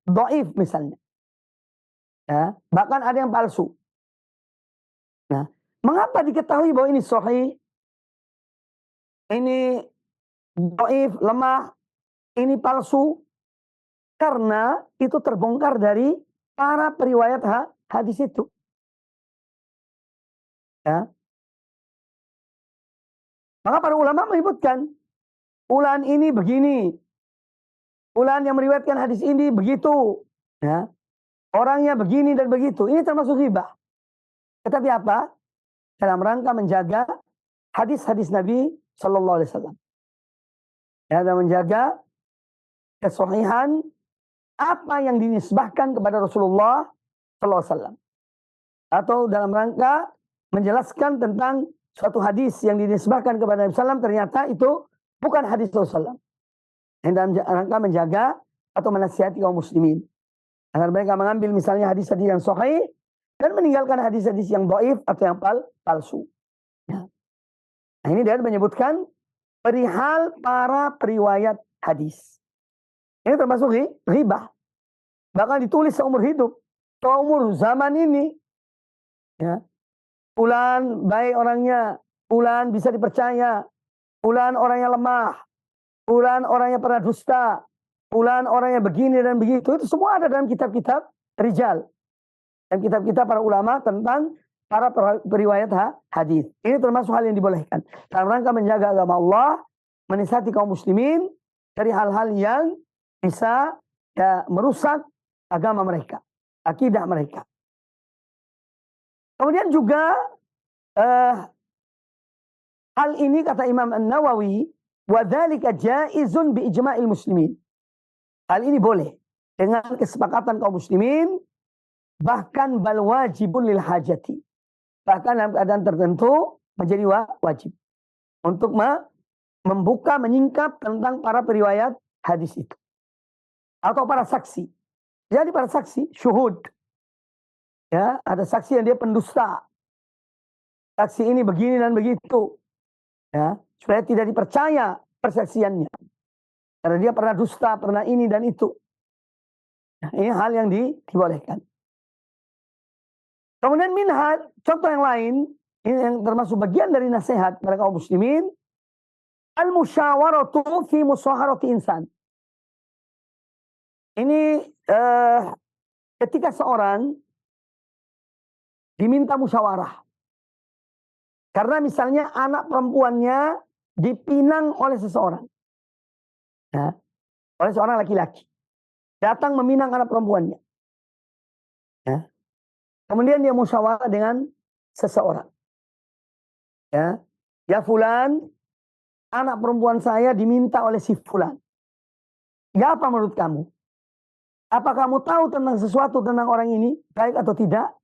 dhaif misalnya, ya, bahkan ada yang palsu. Nah, mengapa diketahui bahwa ini sahih, ini dhaif, lemah, ini palsu? Karena itu terbongkar dari para periwayat hadis itu, ya. Maka para ulama menyebutkan, fulan ini begini, fulan yang meriwayatkan hadis ini begitu, ya, orangnya begini dan begitu. Ini termasuk ghibah. Tetapi apa? Dalam rangka menjaga hadis-hadis Nabi Sallallahu Alaihi Wasallam, ya, dan menjaga kesahihan apa yang dinisbahkan kepada Rasulullah Sallallahu Alaihi Wasallam, atau dalam rangka menjelaskan tentang suatu hadis yang dinisbahkan kepada Nabi SAW, ternyata itu bukan hadis Rasulullah. Yang dalam rangka menjaga atau menasihati kaum muslimin agar mereka mengambil misalnya hadis-hadis yang sahih dan meninggalkan hadis-hadis yang dhaif atau yang palsu. Ya. Nah, ini dia menyebutkan perihal para periwayat hadis. Ini termasuk ghibah. Bahkan ditulis seumur hidup, seumur zaman ini, ya. Fulan baik orangnya, fulan bisa dipercaya, fulan orangnya lemah, fulan orangnya pernah dusta, fulan orangnya begini dan begitu. Itu semua ada dalam kitab-kitab rijal dan kitab-kitab para ulama tentang para periwayat hadis. Ini termasuk hal yang dibolehkan dalam rangka menjaga agama Allah, menasihati kaum muslimin dari hal-hal yang bisa, ya, merusak agama mereka, akidah mereka. Kemudian juga hal ini kata Imam An-Nawawi, wadzalika jaizun bi ijma'il muslimin. Hal ini boleh dengan kesepakatan kaum muslimin, bahkan bal wajibun lil hajati. Bahkan dalam keadaan tertentu menjadi wajib untuk membuka, menyingkap tentang para periwayat hadis itu atau para saksi. Jadi para saksi, syuhud. Ya, ada saksi yang dia pendusta. Saksi ini begini dan begitu. Ya, supaya tidak dipercaya persaksiannya. Karena dia pernah dusta, pernah ini dan itu. Nah, ini hal yang dibolehkan. Kemudian minhaj, contoh yang lain ini yang termasuk bagian dari nasihat kepada kaum muslimin, al-musyawaratu fi musaharati insan. Ini ketika seorang diminta musyawarah. Karena misalnya anak perempuannya dipinang oleh seseorang. Ya, oleh seorang laki-laki. Datang meminang anak perempuannya. Ya. Kemudian dia musyawarah dengan seseorang. Ya fulan, anak perempuan saya diminta oleh si fulan. Ya apa menurut kamu? Apa kamu tahu tentang sesuatu tentang orang ini? Baik atau tidak?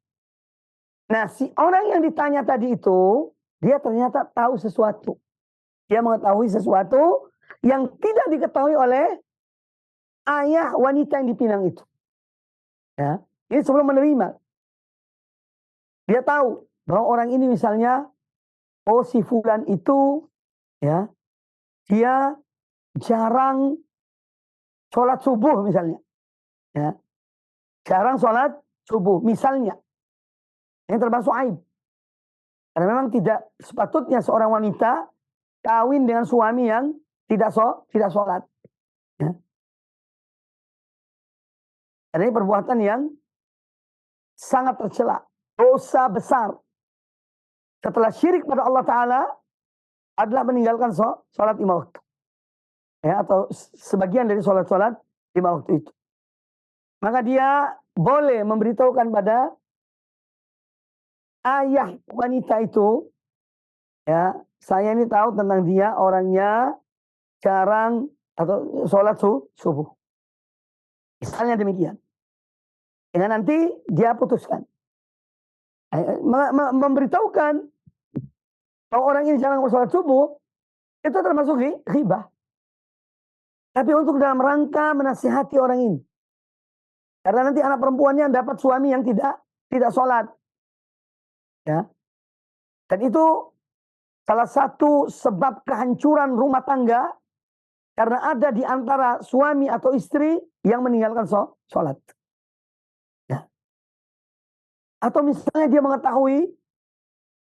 Nah, si orang yang ditanya tadi itu, dia ternyata tahu sesuatu. Dia mengetahui sesuatu yang tidak diketahui oleh ayah wanita yang dipinang itu. Ya, ini sebelum menerima. Dia tahu bahwa orang ini misalnya, oh si fulan itu, ya, dia jarang sholat subuh misalnya. Ya, jarang sholat subuh misalnya. Ini termasuk aib. Karena memang tidak sepatutnya seorang wanita kawin dengan suami yang tidak sholat. Ya. Karena ini perbuatan yang sangat tercela. Dosa besar. Setelah syirik pada Allah Ta'ala adalah meninggalkan sholat 5 waktu. Ya, atau sebagian dari sholat-sholat 5 waktu itu. Maka dia boleh memberitahukan pada ayah wanita itu, ya, saya ini tahu tentang dia, orangnya jarang atau sholat subuh. Misalnya demikian. Dengan nanti dia putuskan. Memberitahukan bahwa orang ini jarang sholat subuh, itu termasuk ghibah. Tapi untuk dalam rangka menasihati orang ini. Karena nanti anak perempuannya dapat suami yang tidak sholat. Ya. Dan itu salah satu sebab kehancuran rumah tangga karena ada di antara suami atau istri yang meninggalkan sholat. Ya. Atau misalnya dia mengetahui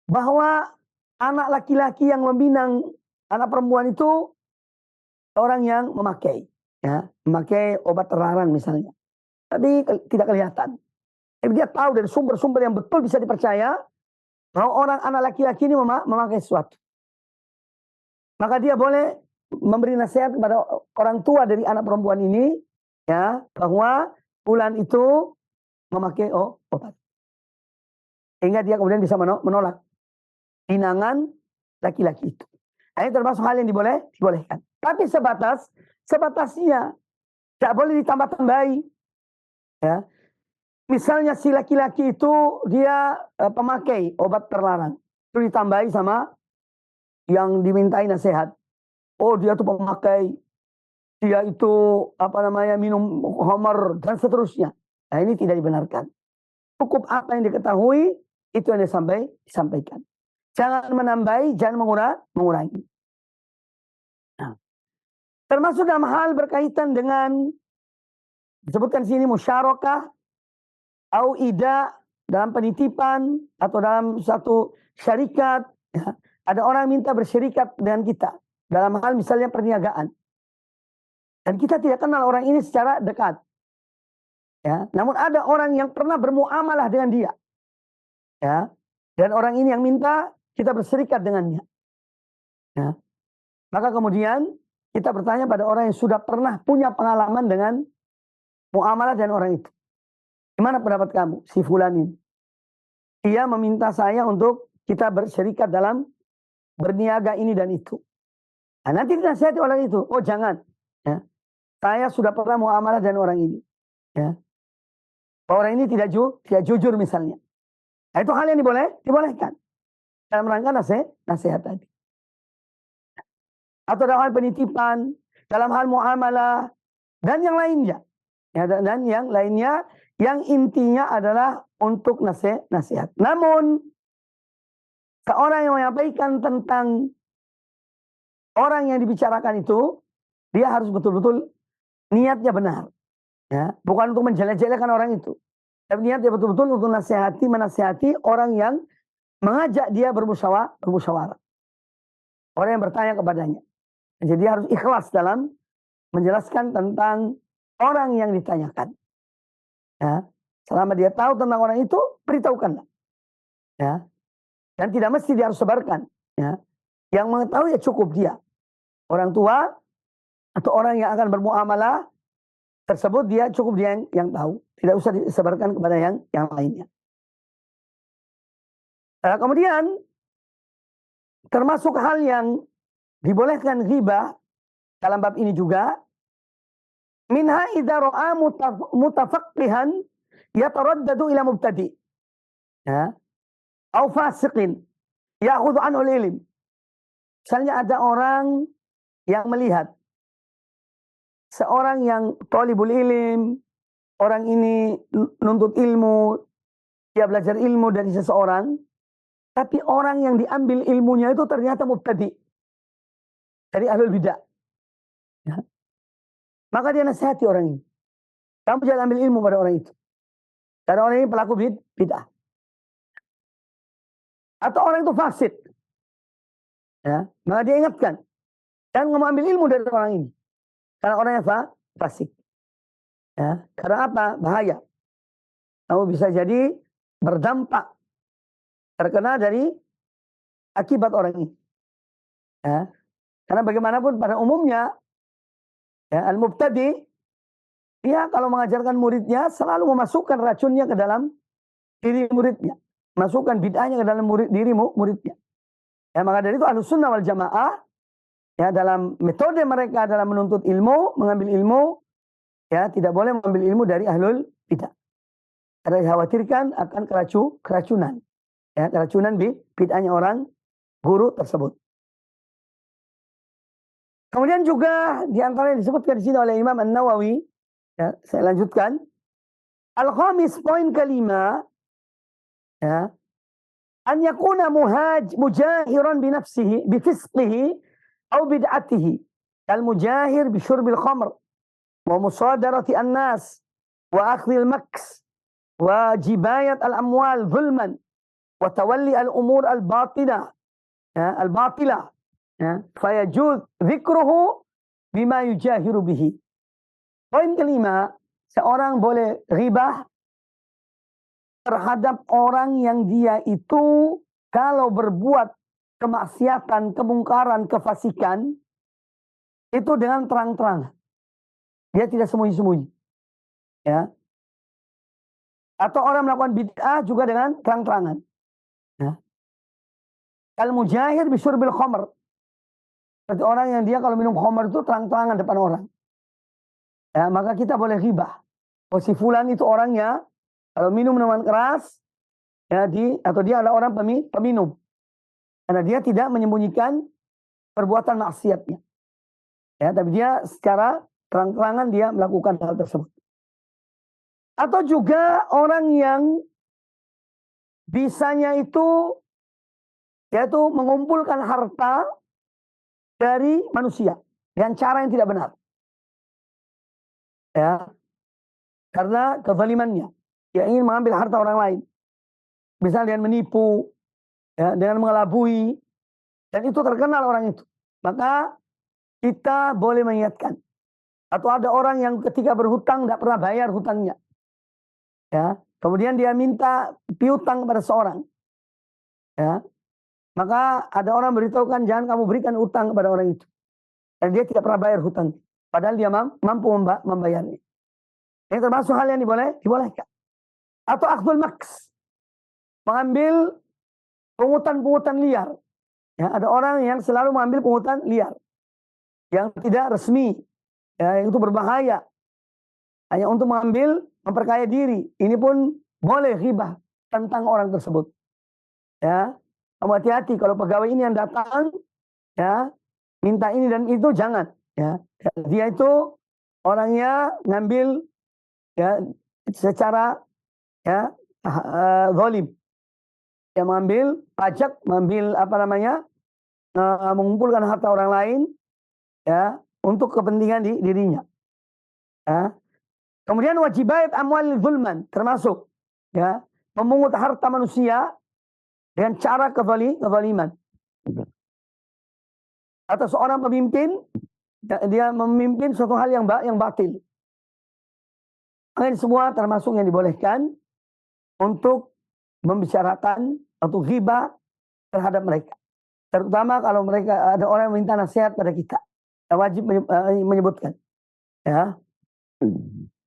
bahwa anak laki-laki yang meminang anak perempuan itu orang yang memakai obat terlarang misalnya. Tapi tidak kelihatan. Tapi dia tahu dari sumber-sumber yang betul bisa dipercaya bahwa orang anak laki-laki ini memakai sesuatu. Maka dia boleh memberi nasihat kepada orang tua dari anak perempuan ini, ya, bahwa fulan itu memakai obat. Sehingga dia kemudian bisa menolak pinangan laki-laki itu. Nah, ini termasuk hal yang dibolehkan. Tapi sebatasnya tidak boleh ditambah-tambahi. Ya. Misalnya si laki-laki itu dia pemakai obat terlarang. Itu ditambahi sama yang dimintai nasihat. Oh dia tuh pemakai. Dia itu minum khamar dan seterusnya. Nah ini tidak dibenarkan. Cukup apa yang diketahui itu yang disampaikan. Jangan menambahi, jangan mengurangi. Nah, termasuk dalam hal berkaitan dengan disebutkan sini musyarakah atau ida dalam penitipan atau dalam satu syarikat, ya, ada orang minta bersyarikat dengan kita dalam hal misalnya perniagaan dan kita tidak kenal orang ini secara dekat, ya, namun ada orang yang pernah bermuamalah dengan dia, ya, dan orang ini yang minta kita bersyarikat dengannya, ya. Maka kemudian kita bertanya pada orang yang sudah pernah punya pengalaman dengan muamalah dan orang itu. Gimana pendapat kamu, si fulan ini? Dia meminta saya untuk kita bersyarikat dalam berniaga ini dan itu. Nah, nanti dinasihati orang itu, oh jangan. Ya. Saya sudah pernah muamalah dengan orang ini. Ya. Orang ini tidak jujur misalnya. Nah, itu hal yang dibolehkan. Dalam rangka nasihat tadi. Atau dalam hal penitipan, dalam hal muamalah, dan yang lainnya. Ya, dan yang lainnya, yang intinya adalah untuk nasihat. Namun, seorang yang menyampaikan tentang orang yang dibicarakan itu, dia harus betul-betul niatnya benar. Ya, bukan untuk menjelek-jelekkan orang itu. Tapi niatnya betul-betul untuk menasihati orang yang mengajak dia bermusyawarah. Orang yang bertanya kepadanya. Jadi dia harus ikhlas dalam menjelaskan tentang orang yang ditanyakan. Ya. Selama dia tahu tentang orang itu, beritahukanlah. Ya. Dan tidak mesti dia harus sebarkan. Ya. Yang mengetahui ya cukup dia. Orang tua atau orang yang akan bermuamalah tersebut, dia cukup dia yang tahu. Tidak usah disebarkan kepada yang lainnya. Kemudian termasuk hal yang dibolehkan ghibah dalam bab ini juga, minha idza ra'a mutafaqqihan yataraddadu ila mubtadi, ya, au fasiqin ya'khudhu anhu al-ilm. Misalnya ada orang yang melihat seorang yang thalibul ilm, orang ini nuntut ilmu, dia belajar ilmu dari seseorang, tapi orang yang diambil ilmunya itu ternyata mubtadi, dari ahlul bidah. Ya. Maka dia nasihati orang ini. Kamu jangan ambil ilmu pada orang itu. Karena orang ini pelaku bid'ah. Atau orang itu fasik. Ya. Maka dia ingatkan. Jangan kamu ambil ilmu dari orang ini. Karena orangnya fasik. Ya. Karena apa? Bahaya. Kamu bisa jadi berdampak. Terkena dari akibat orang ini. Ya. Karena bagaimanapun pada umumnya, ya, al-mubtadi, dia kalau mengajarkan muridnya selalu memasukkan racunnya ke dalam diri muridnya. Masukkan bid'ahnya ke dalam diri muridnya. Ya, maka dari itu Ahlussunnah wal Jamaah, ya, dalam metode mereka dalam menuntut ilmu, mengambil ilmu, ya, tidak boleh mengambil ilmu dari ahlul bidah. Karena dikhawatirkan akan keracunan. Ya, keracunan bid'ahnya orang guru tersebut. Kemudian juga di antara yang disebutkan di sini oleh Imam An-Nawawi, ya, saya lanjutkan. Al-khamis, poin kelima, ya, an yakuna mujahiran bi nafsihi bi fisqihi atau bid'atihi, kal mujahir bi syurbil khamr wa musadarati an-nas wa akhdhil maks wa jibayat al-amwal zulman wa tawalli al-umur al-batinah, ya, al-batilah. Ya, fayajuz dzikruhu bima yujahiru bihi. Poin kelima, seorang boleh ghibah terhadap orang yang dia itu kalau berbuat kemaksiatan, kemungkaran, kefasikan itu dengan terang-terang. Dia tidak sembunyi-sembunyi. Ya. Atau orang melakukan bid'ah juga dengan terang-terangan. Ya. Al-mujahir bisyurbil khamr. Seperti orang yang dia kalau minum khamr itu terang-terangan depan orang. Ya, maka kita boleh ghibah. Oh, si fulan itu orangnya kalau minum minuman keras, ya, atau dia adalah orang peminum. Karena dia tidak menyembunyikan perbuatan maksiatnya. Ya, tapi dia secara terang-terangan dia melakukan hal tersebut. Atau juga orang yang bisanya itu yaitu mengumpulkan harta dari manusia dengan cara yang tidak benar. Ya. Karena kezalimannya. Dia ingin mengambil harta orang lain. Misalnya dengan menipu, ya, dengan mengelabui, dan itu terkenal orang itu. Maka kita boleh mengingatkan. Atau ada orang yang ketika berhutang tidak pernah bayar hutangnya. Ya, kemudian dia minta piutang kepada seorang. Ya. Maka ada orang beritahukan jangan kamu berikan utang kepada orang itu. Dan dia tidak pernah bayar hutang. Padahal dia mampu membayarnya. Ini termasuk hal yang dibolehkan. Atau akhdul maks. Mengambil pungutan-pungutan liar. Ya, ada orang yang selalu mengambil pungutan liar. Yang tidak resmi. Ya, itu berbahaya. Hanya untuk memperkaya diri. Ini pun boleh ghibah tentang orang tersebut. Ya. Kamu hati-hati kalau pegawai ini yang datang, ya, minta ini dan itu jangan, ya. Dia itu orangnya ngambil, ya, secara, ya, zalim. Dia mengambil pajak, mengambil mengumpulkan harta orang lain, ya, untuk kepentingan dirinya. Ya. Kemudian wajibat amwal zulman termasuk, ya, memungut harta manusia dengan cara kezaliman. Atau seorang pemimpin, dia memimpin suatu hal yang batil. Ini semua termasuk yang dibolehkan untuk membicarakan atau ghibah terhadap mereka. Terutama kalau mereka ada orang yang minta nasihat pada kita, wajib menyebutkan, ya,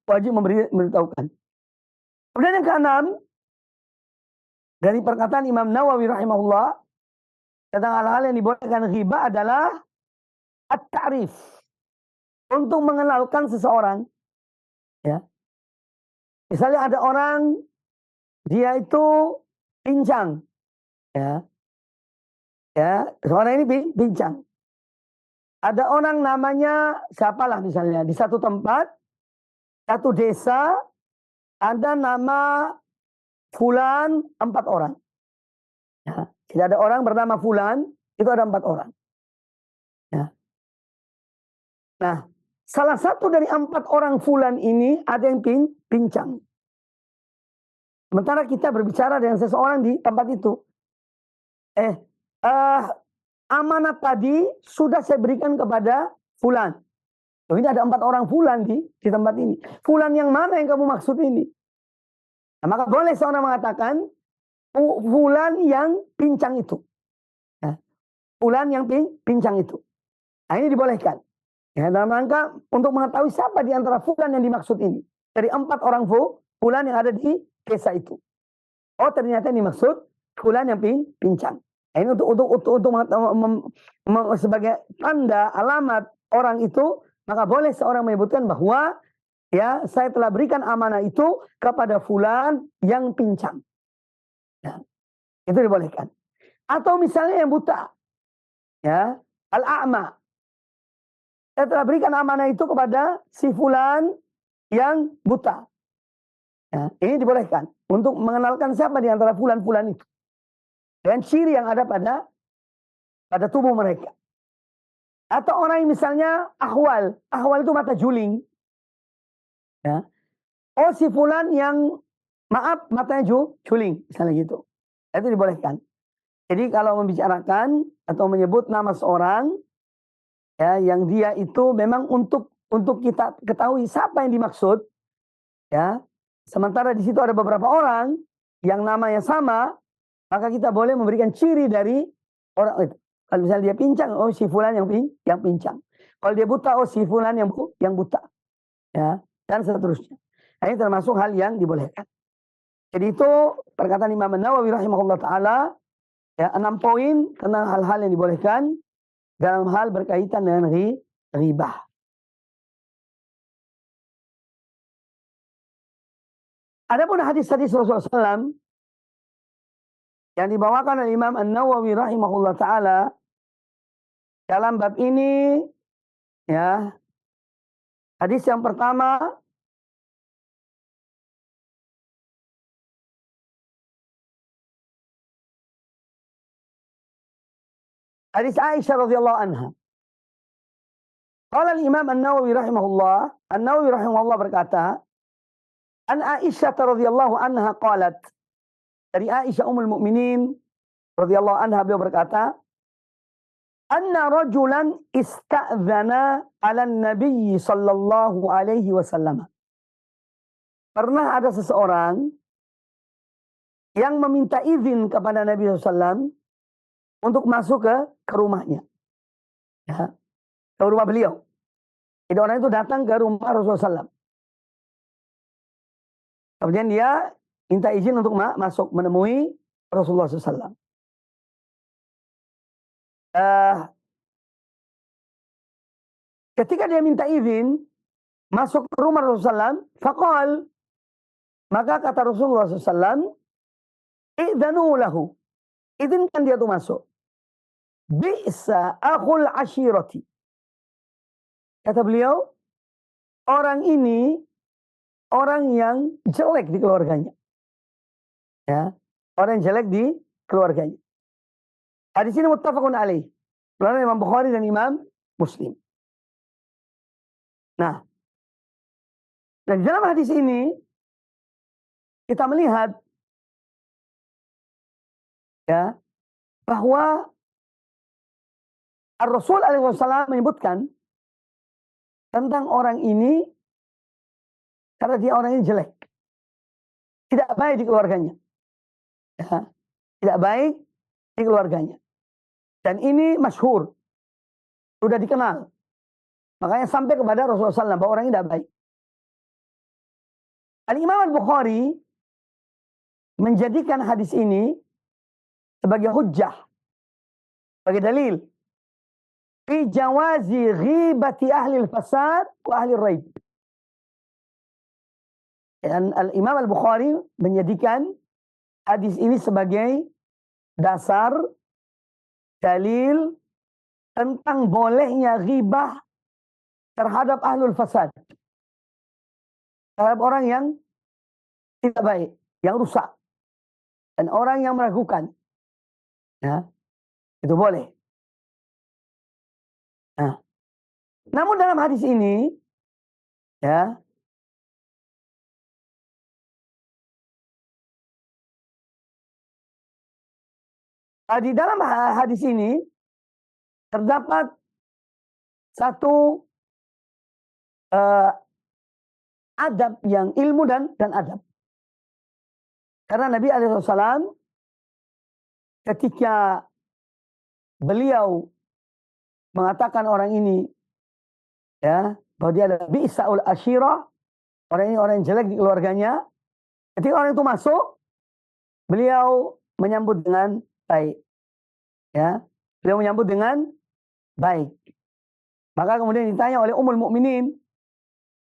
wajib memberitahukan. Kemudian yang keenam, dari perkataan Imam Nawawi rahimahullah tentang hal-hal yang dibolehkan ghibah adalah at-ta'rif, untuk mengenalkan seseorang, ya. Misalnya ada orang, dia itu pincang, ya, seorang ini pincang. Ada orang namanya siapalah misalnya di satu tempat, satu desa, ada nama Fulan 4 orang. Ya. Tidak ada orang bernama Fulan, itu ada 4 orang. Ya. Nah, salah satu dari 4 orang Fulan ini ada yang pincang. Sementara kita berbicara dengan seseorang di tempat itu. Amanat tadi sudah saya berikan kepada Fulan. Loh, ini ada 4 orang Fulan di tempat ini. Fulan yang mana yang kamu maksud ini? Nah, maka boleh seorang mengatakan Fulan yang pincang itu. Ya. Fulan yang pincang itu. Nah, ini dibolehkan. Ya, dalam rangka untuk mengetahui siapa di antara Fulan yang dimaksud ini. Dari 4 orang Fulan yang ada di desa itu. Oh, ternyata yang dimaksud Fulan yang pincang. Nah, ini untuk sebagai tanda alamat orang itu, maka boleh seorang menyebutkan bahwa ya saya telah berikan amanah itu kepada Fulan yang pincang. Ya, itu dibolehkan. Atau misalnya yang buta, ya, al-a'ma. Saya telah berikan amanah itu kepada si Fulan yang buta. Ya, ini dibolehkan untuk mengenalkan siapa di antara Fulan-Fulan itu. Dan ciri yang ada pada tubuh mereka. Atau orang yang misalnya ahwal itu mata juling. Ya. Oh, si Fulan yang maaf matanya juling, misalnya gitu. Itu dibolehkan. Jadi kalau membicarakan atau menyebut nama seorang, ya, yang dia itu memang untuk kita ketahui siapa yang dimaksud, ya. Sementara di situ ada beberapa orang yang namanya sama, maka kita boleh memberikan ciri dari orang itu. Kalau misalnya dia pincang, oh si Fulan yang pincang. Kalau dia buta, oh si Fulan yang buta. Ya, dan seterusnya. Nah, ini termasuk hal yang dibolehkan. Jadi itu perkataan Imam Nawawi rahimahullah ta'ala, ya, 6 poin tentang hal-hal yang dibolehkan dalam hal berkaitan dengan ghibah. Adapun hadis-hadis Rasulullah SAW yang dibawakan oleh Imam An-Nawawi rahimahullah ta'ala dalam bab ini, ya, hadis yang pertama hadis Aisyah radhiyallahu anha. Qala al-Imam An-Nawawi rahimahullah berkata, an Aisyah radhiyallahu anha qalat, dari Aisyah ummul mukminin radhiyallahu anha, beliau berkata, anna rajulan ista'dzana 'ala an-nabiy sallallahu alaihi wasallam. Pernah ada seseorang yang meminta izin kepada Nabi SAW untuk masuk ke rumahnya, ya, ke rumah beliau. Jadi orang itu datang ke rumah Rasulullah SAW. Kemudian dia minta izin untuk masuk menemui Rasulullah SAW. Ketika dia minta izin masuk ke rumah Rasulullah SAW, faqal, maka kata Rasulullah SAW, i'dzanu lahu, izinkan dia tuh masuk. Bi'sa akhul ashirati. Kata beliau, orang ini orang yang jelek di keluarganya. Ya, orang yang jelek di keluarganya. Hadis ini muttafaqun alaih. Oleh Imam Bukhari dan Imam Muslim. Nah, dan dalam hadis ini kita melihat, ya, bahwa Ar-Rasul SAW menyebutkan tentang orang ini karena dia orang ini jelek, tidak baik di keluarganya, ya, tidak baik di keluarganya, dan ini masyhur, sudah dikenal, makanya sampai kepada Rasulullah SAW bahwa orang ini tidak baik. Al-Imam Al-Bukhari menjadikan hadis ini sebagai hujjah, sebagai dalil fi jawazi ghibati ahli al-fasad wa ahli al-raib. Dan Al-Imam Al-Bukhari menjadikan hadis ini sebagai dasar, dalil tentang bolehnya ghibah terhadap ahlul fasad, terhadap orang yang tidak baik, yang rusak, dan orang yang meragukan, ya, itu boleh. Nah, namun dalam hadis ini, ya, di dalam hadis ini terdapat satu adab yang ilmu dan adab. Karena Nabi SAW ketika beliau mengatakan orang ini, ya, bahwa dia adalah bi'sa'ul ashirah, orang ini orang yang jelek di keluarganya, ketika orang itu masuk, beliau menyambut dengan baik, ya, beliau menyambut dengan baik. Maka kemudian ditanya oleh Ummul Mukminin,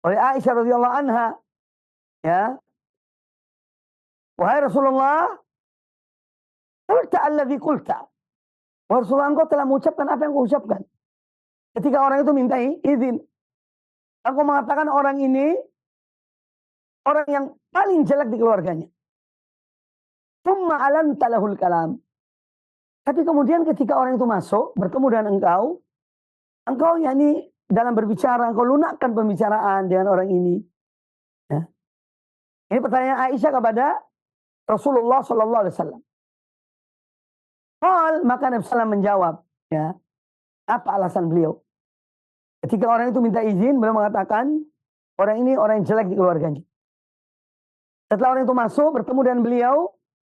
oleh Aisyah radhiyallahu anha, ya, wahai Rasulullah, qulta alladhi qulta, wahai Rasulullah, engkau telah mengucapkan apa yang kau ucapkan. Ketika orang itu minta izin, aku mengatakan orang ini orang yang paling jelek di keluarganya. Tsumma alanta lahul kalam. Tapi kemudian ketika orang itu masuk, bertemu dengan engkau yakni dalam berbicara, engkau lunakkan pembicaraan dengan orang ini. Ya. Ini pertanyaan Aisyah kepada Rasulullah SAW. Maka Nabi SAW menjawab, ya, apa alasan beliau? Ketika orang itu minta izin, beliau mengatakan orang ini orang yang jelek di keluarganya. Setelah orang itu masuk, bertemu dengan beliau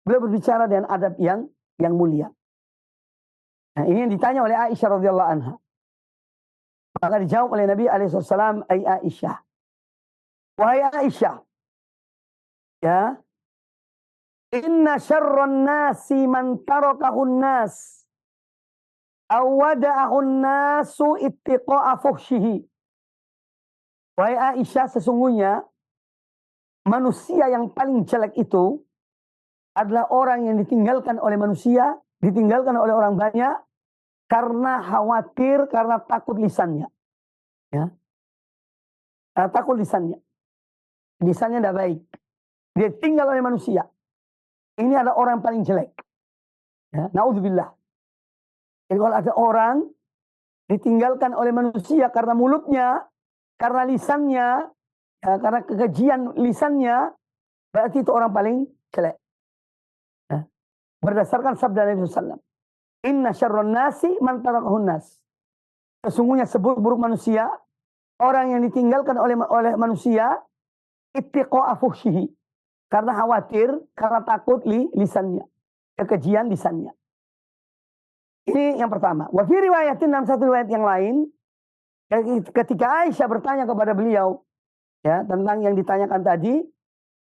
berbicara dengan adab yang mulia. Nah, ini yang ditanya oleh Aisyah radhiyallahu anha. Maka dijawab oleh Nabi alaihissalam, ay Aisyah, wahai Aisyah, ya, inna syarran nasi man tarakahun nas aw wada'ahun nasu ittiqa'a fuhsyihi. Wahai Aisyah, sesungguhnya manusia yang paling jelek itu adalah orang yang ditinggalkan oleh manusia, ditinggalkan oleh orang banyak karena khawatir, karena takut lisannya, ya, takut lisannya tidak baik, dia tinggal oleh manusia. Ini adalah orang yang paling jelek, ya, naudzubillah. Jadi kalau ada orang ditinggalkan oleh manusia karena mulutnya, karena lisannya, ya, karena kekejian lisannya, berarti itu orang paling jelek, ya. Berdasarkan sabda Nabi SAW, inna syarrun nasi man tarakahun nas. Sesungguhnya seburuk-buruk manusia, orang yang ditinggalkan oleh manusia, ittiqa'a fuhsyihi, karena khawatir, karena takut lisannya, kekejian lisannya. Ini yang pertama. Wa fi riwayatin, dalam satu riwayat yang lain, ketika Aisyah bertanya kepada beliau, ya, tentang yang ditanyakan tadi,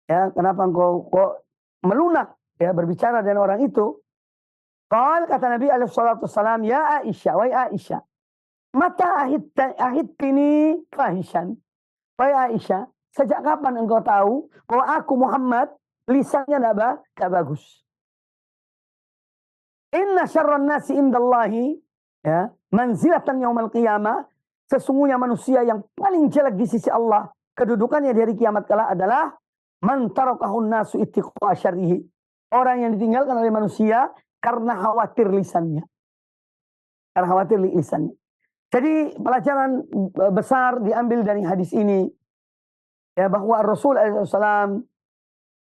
ya, kenapa engkau kok melunak, ya, berbicara dengan orang itu. Kata Nabi alaihissalam, ya Aisyah, wahai Aisyah, mata ahidtini fahishan. Wahai Aisyah, sejak kapan engkau tahu bahwa aku Muhammad lisannya tidak bagus? Inna syarran nasi indallahi, ya, manzilatan yaumal qiyamah. Sesungguhnya manusia yang paling jelek di sisi Allah, kedudukannya di hari kiamat kala adalah man tarakahun nasu ittiqa'a syarrihi. Orang yang ditinggalkan oleh manusia karena khawatir lisannya. Karena khawatir lisannya. Jadi pelajaran besar diambil dari hadis ini, ya, bahwa Rasul SAW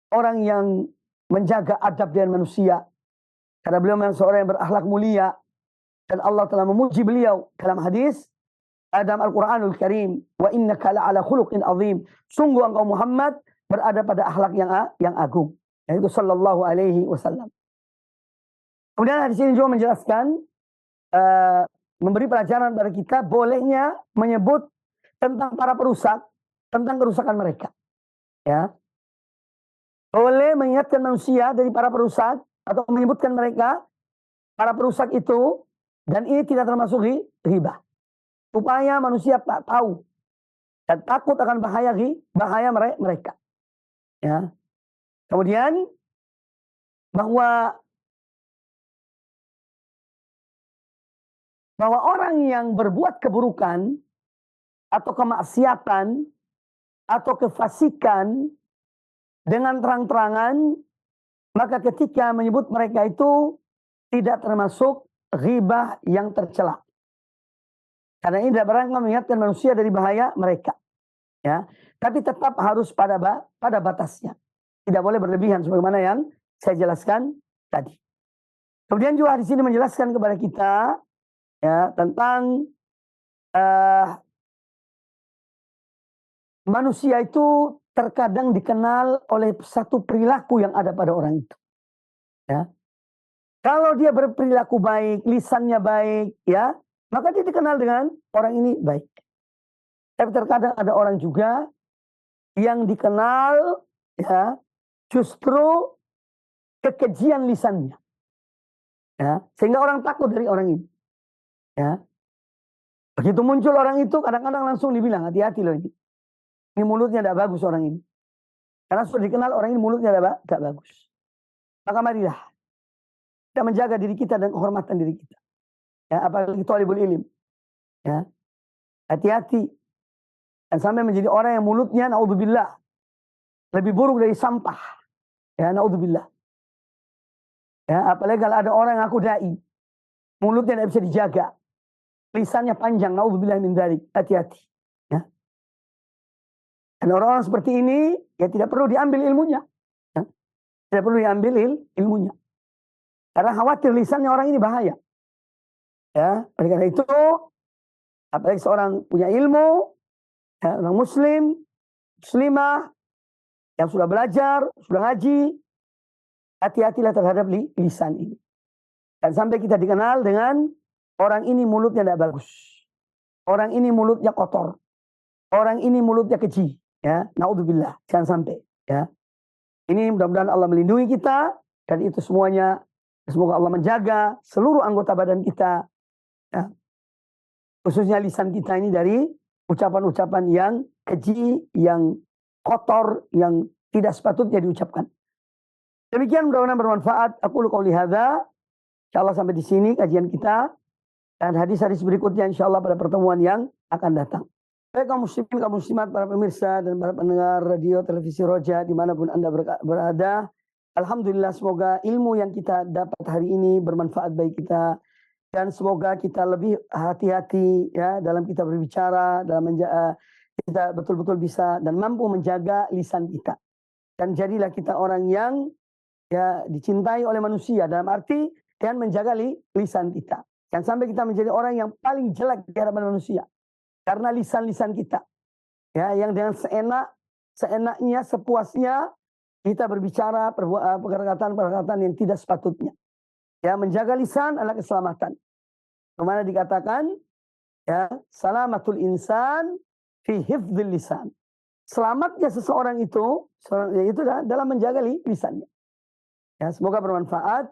orang yang menjaga adab dengan manusia, Karena beliau memang seorang yang berakhlak mulia. Dan Allah telah memuji beliau dalam hadis dalam Al-Quranul Karim. Wa innaka la'ala khuluqin azim. Sungguh engkau Muhammad berada pada akhlak yang agung. Yaitu sallallahu alaihi wasallam. Kemudian hadis ini juga menjelaskan, memberi pelajaran pada kita bolehnya menyebut tentang para perusak, tentang kerusakan mereka. Ya. Boleh mengingatkan manusia dari para perusak atau menyebutkan mereka, para perusak itu, dan ini tidak termasuk ghibah. Supaya manusia tak tahu dan takut akan bahaya mereka. Ya. Kemudian bahwa orang yang berbuat keburukan atau kemaksiatan atau kefasikan dengan terang-terangan, maka ketika menyebut mereka itu tidak termasuk ghibah yang tercela. Karena ini tidak berangka mengingatkan manusia dari bahaya mereka. Ya, tapi tetap harus pada batasnya. Tidak boleh berlebihan sebagaimana yang saya jelaskan tadi. Kemudian juga di sini menjelaskan kepada kita ya tentang manusia itu terkadang dikenal oleh satu perilaku yang ada pada orang itu. Ya. Kalau dia berperilaku baik, lisannya baik, ya, maka dia dikenal dengan orang ini baik. Tapi terkadang ada orang juga yang dikenal ya justru kekejian lisannya. Ya, sehingga orang takut dari orang ini. Ya. Begitu muncul orang itu kadang-kadang langsung dibilang, hati-hati loh ini. Ini mulutnya tidak bagus orang ini. Karena sudah dikenal orang ini mulutnya tidak bagus. Maka marilah kita menjaga diri kita dan kehormatan diri kita. Ya, apalagi thalibul ilm. Ya. Hati-hati. Dan sampai menjadi orang yang mulutnya naudzubillah lebih buruk dari sampah. Ya, naudzubillah. Ya, apalagi kalau ada orang yang ngaku dai, mulutnya tidak bisa dijaga. Lisannya panjang, naudzubillah min dzalik. Hati-hati. Ya. Dan orang-orang seperti ini ya tidak perlu diambil ilmunya. Ya. Tidak perlu diambil ilmunya. Karena khawatir lisannya orang ini bahaya. Ya, oleh karena itu apalagi seorang punya ilmu, ya, orang muslim, muslimah yang sudah belajar, sudah ngaji, hati-hatilah terhadap lisan ini. Dan sampai kita dikenal dengan orang ini mulutnya tidak bagus. Orang ini mulutnya kotor. Orang ini mulutnya keji. Ya, naudzubillah, jangan sampai. Ya, ini mudah-mudahan Allah melindungi kita dan itu semuanya. Semoga Allah menjaga seluruh anggota badan kita, ya, khususnya lisan kita ini dari ucapan-ucapan yang keji, yang kotor, yang tidak sepatutnya diucapkan. Demikian mudah-mudahan bermanfaat. Aku qouli hadza. Insyaallah sampai di sini kajian kita dan hadis-hadis berikutnya insyaallah pada pertemuan yang akan datang. Baik kaum muslimin, kaum muslimat, para pemirsa dan para pendengar radio televisi Roja dimanapun Anda berada. Alhamdulillah semoga ilmu yang kita dapat hari ini bermanfaat bagi kita. Dan semoga kita lebih hati-hati ya dalam kita berbicara, dalam kita betul-betul bisa dan mampu menjaga lisan kita. Dan jadilah kita orang yang ya dicintai oleh manusia dalam arti dengan menjaga lisan kita. Jangan sampai kita menjadi orang yang paling jelek di hadapan manusia. Karena lisan-lisan kita ya yang dengan seenaknya, sepuasnya kita berbicara perkataan-perkataan yang tidak sepatutnya. Ya, menjaga lisan adalah keselamatan. Kemana dikatakan ya, salamatul insan fi hifdzil lisan. Selamatnya seseorang itu yaitu dalam menjaga lisannya. Ya, semoga bermanfaat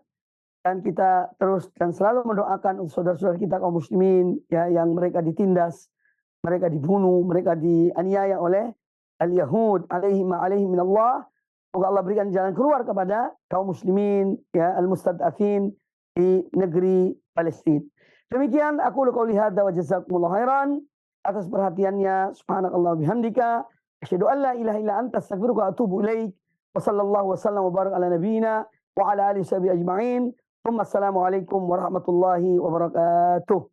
dan kita terus dan selalu mendoakan saudara-saudara kita kaum muslimin ya yang mereka ditindas, mereka dibunuh, mereka dianiaya oleh al-Yahud alaihim minallah. Semoga Allah berikan jalan keluar kepada kaum muslimin ya al-mustad'afin di negeri Palestina. Demikian aku qouli hadza wa jazakumullahu khairan atas perhatiannya. Subhanakallah bihamdika asyhadu an la ilaha illa anta astaghfiruka wa atubu ilaik. Wa sallallahu wasallam wa barak ala nabiyyina wa ala alihi washabihi ajma'in. Assalamualaikum warahmatullahi wabarakatuh.